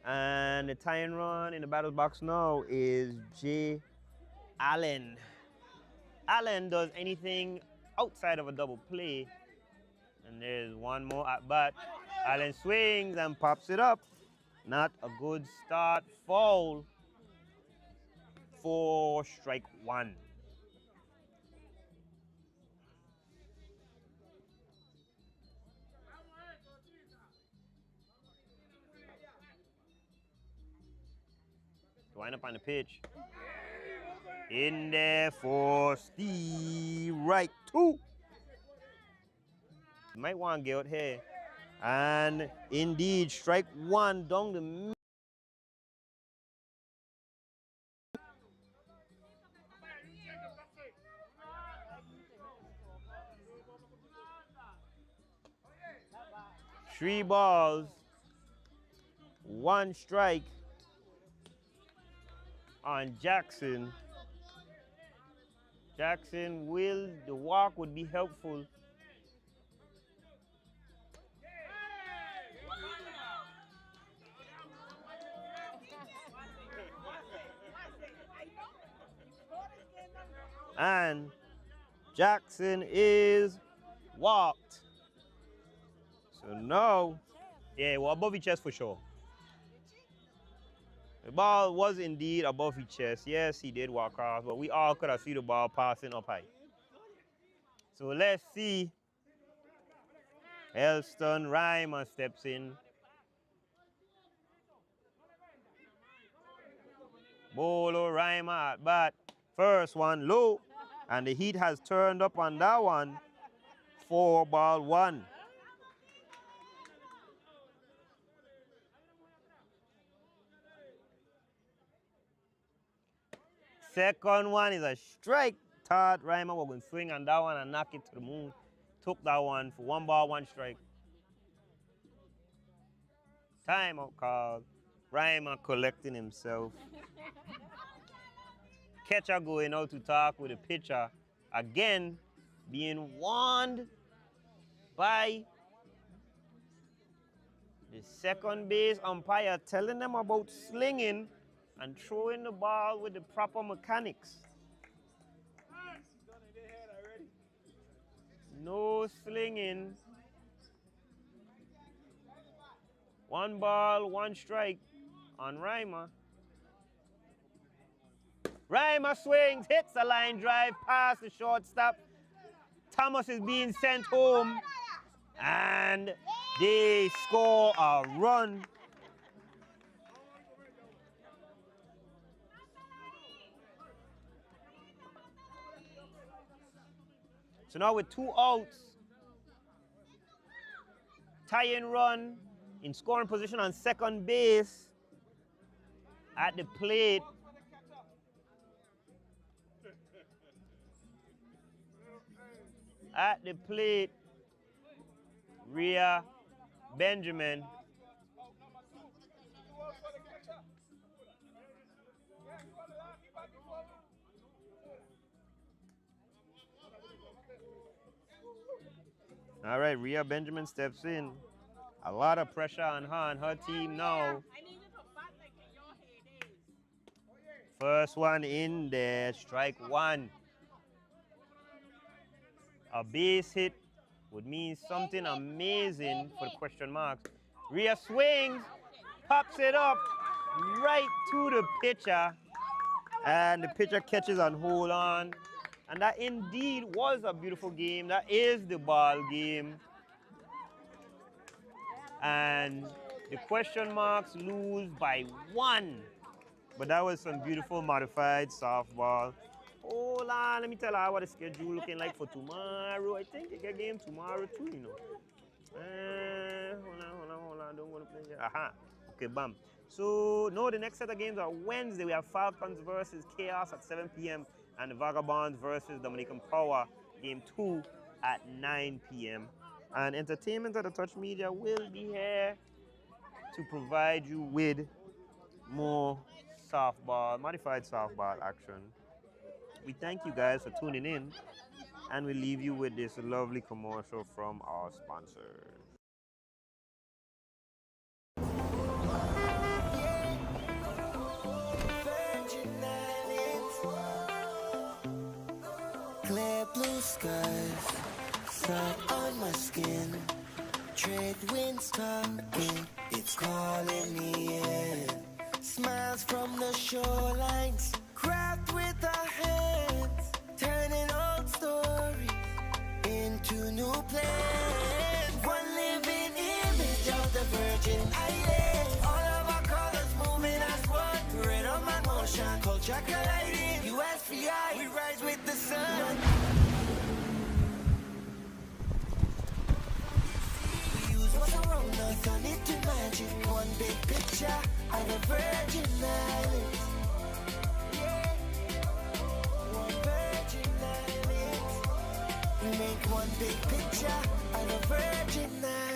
And the tying run in the batter's box now is Jay Allen. Allen does anything outside of a double play. And there's 1 more at bat. Allen swings and pops it up. Not a good start. Foul for strike 1. Wind up on the pitch. In there for Steve Wright 2. Might want to get out here. And indeed, strike 1 down the middle. 3 balls, 1 strike on Jackson. Jackson the walk would be helpful. And Jackson is walked. So now, yeah, we're above his chest for sure. The ball was indeed above his chest. Yes, he did walk off, but we all could have seen the ball passing up high. So let's see. Elston Reimer steps in. Bolo Reimer at bat. First one low, and the heat has turned up on that one. 4-1. Second one is a strike. Third Reimer was going to swing on that one and knock it to the moon. Took that one for 1 ball, 1 strike. Timeout call. Reimer collecting himself. Catcher going out to talk with the pitcher. Again, being warned by the second base umpire, telling them about slinging and throwing the ball with the proper mechanics. No slinging. 1 ball, 1 strike on Reimer. Reimer swings, hits a line drive past the shortstop. Thomas is being sent home, and they score a run. So now with 2 outs, tie-in run in scoring position on second base. At the plate, Rhea Benjamin. All right, Rhea Benjamin steps in. A lot of pressure on her and her team now. First one in there, strike 1. A base hit would mean something amazing for the question marks. Rhea swings, pops it up right to the pitcher, and the pitcher catches and hold on. And that indeed was a beautiful game. That is the ball game. And the question marks lose by 1. But that was some beautiful modified softball. Hold on, let me tell you what the schedule looking like for tomorrow. I think they get game tomorrow too, you know. Hold on, don't want to play. Aha, okay, bam. So, no, the next set of games are Wednesday. We have Falcons versus Chaos at 7 p.m. and the Vagabonds versus Dominican Power, game 2 at 9 p.m. And Entertainment at the Touch Media will be here to provide you with more softball, modified softball action. We thank you guys for tuning in, and we leave you with this lovely commercial from our sponsor. Clear blue skies, sun on my skin. Trade winds talking, it's calling me in. Smiles from the shorelines, craft with our hands, turning old stories into new plans. One living image of the Virgin Islands. All of our colors moving as one. Rhythm and motion, culture colliding. DSPR, we rise with the sun. We use what's around us, turn it to magic. One big picture of the Virgin Islands. One Virgin Islands. We make one big picture of the Virgin Islands.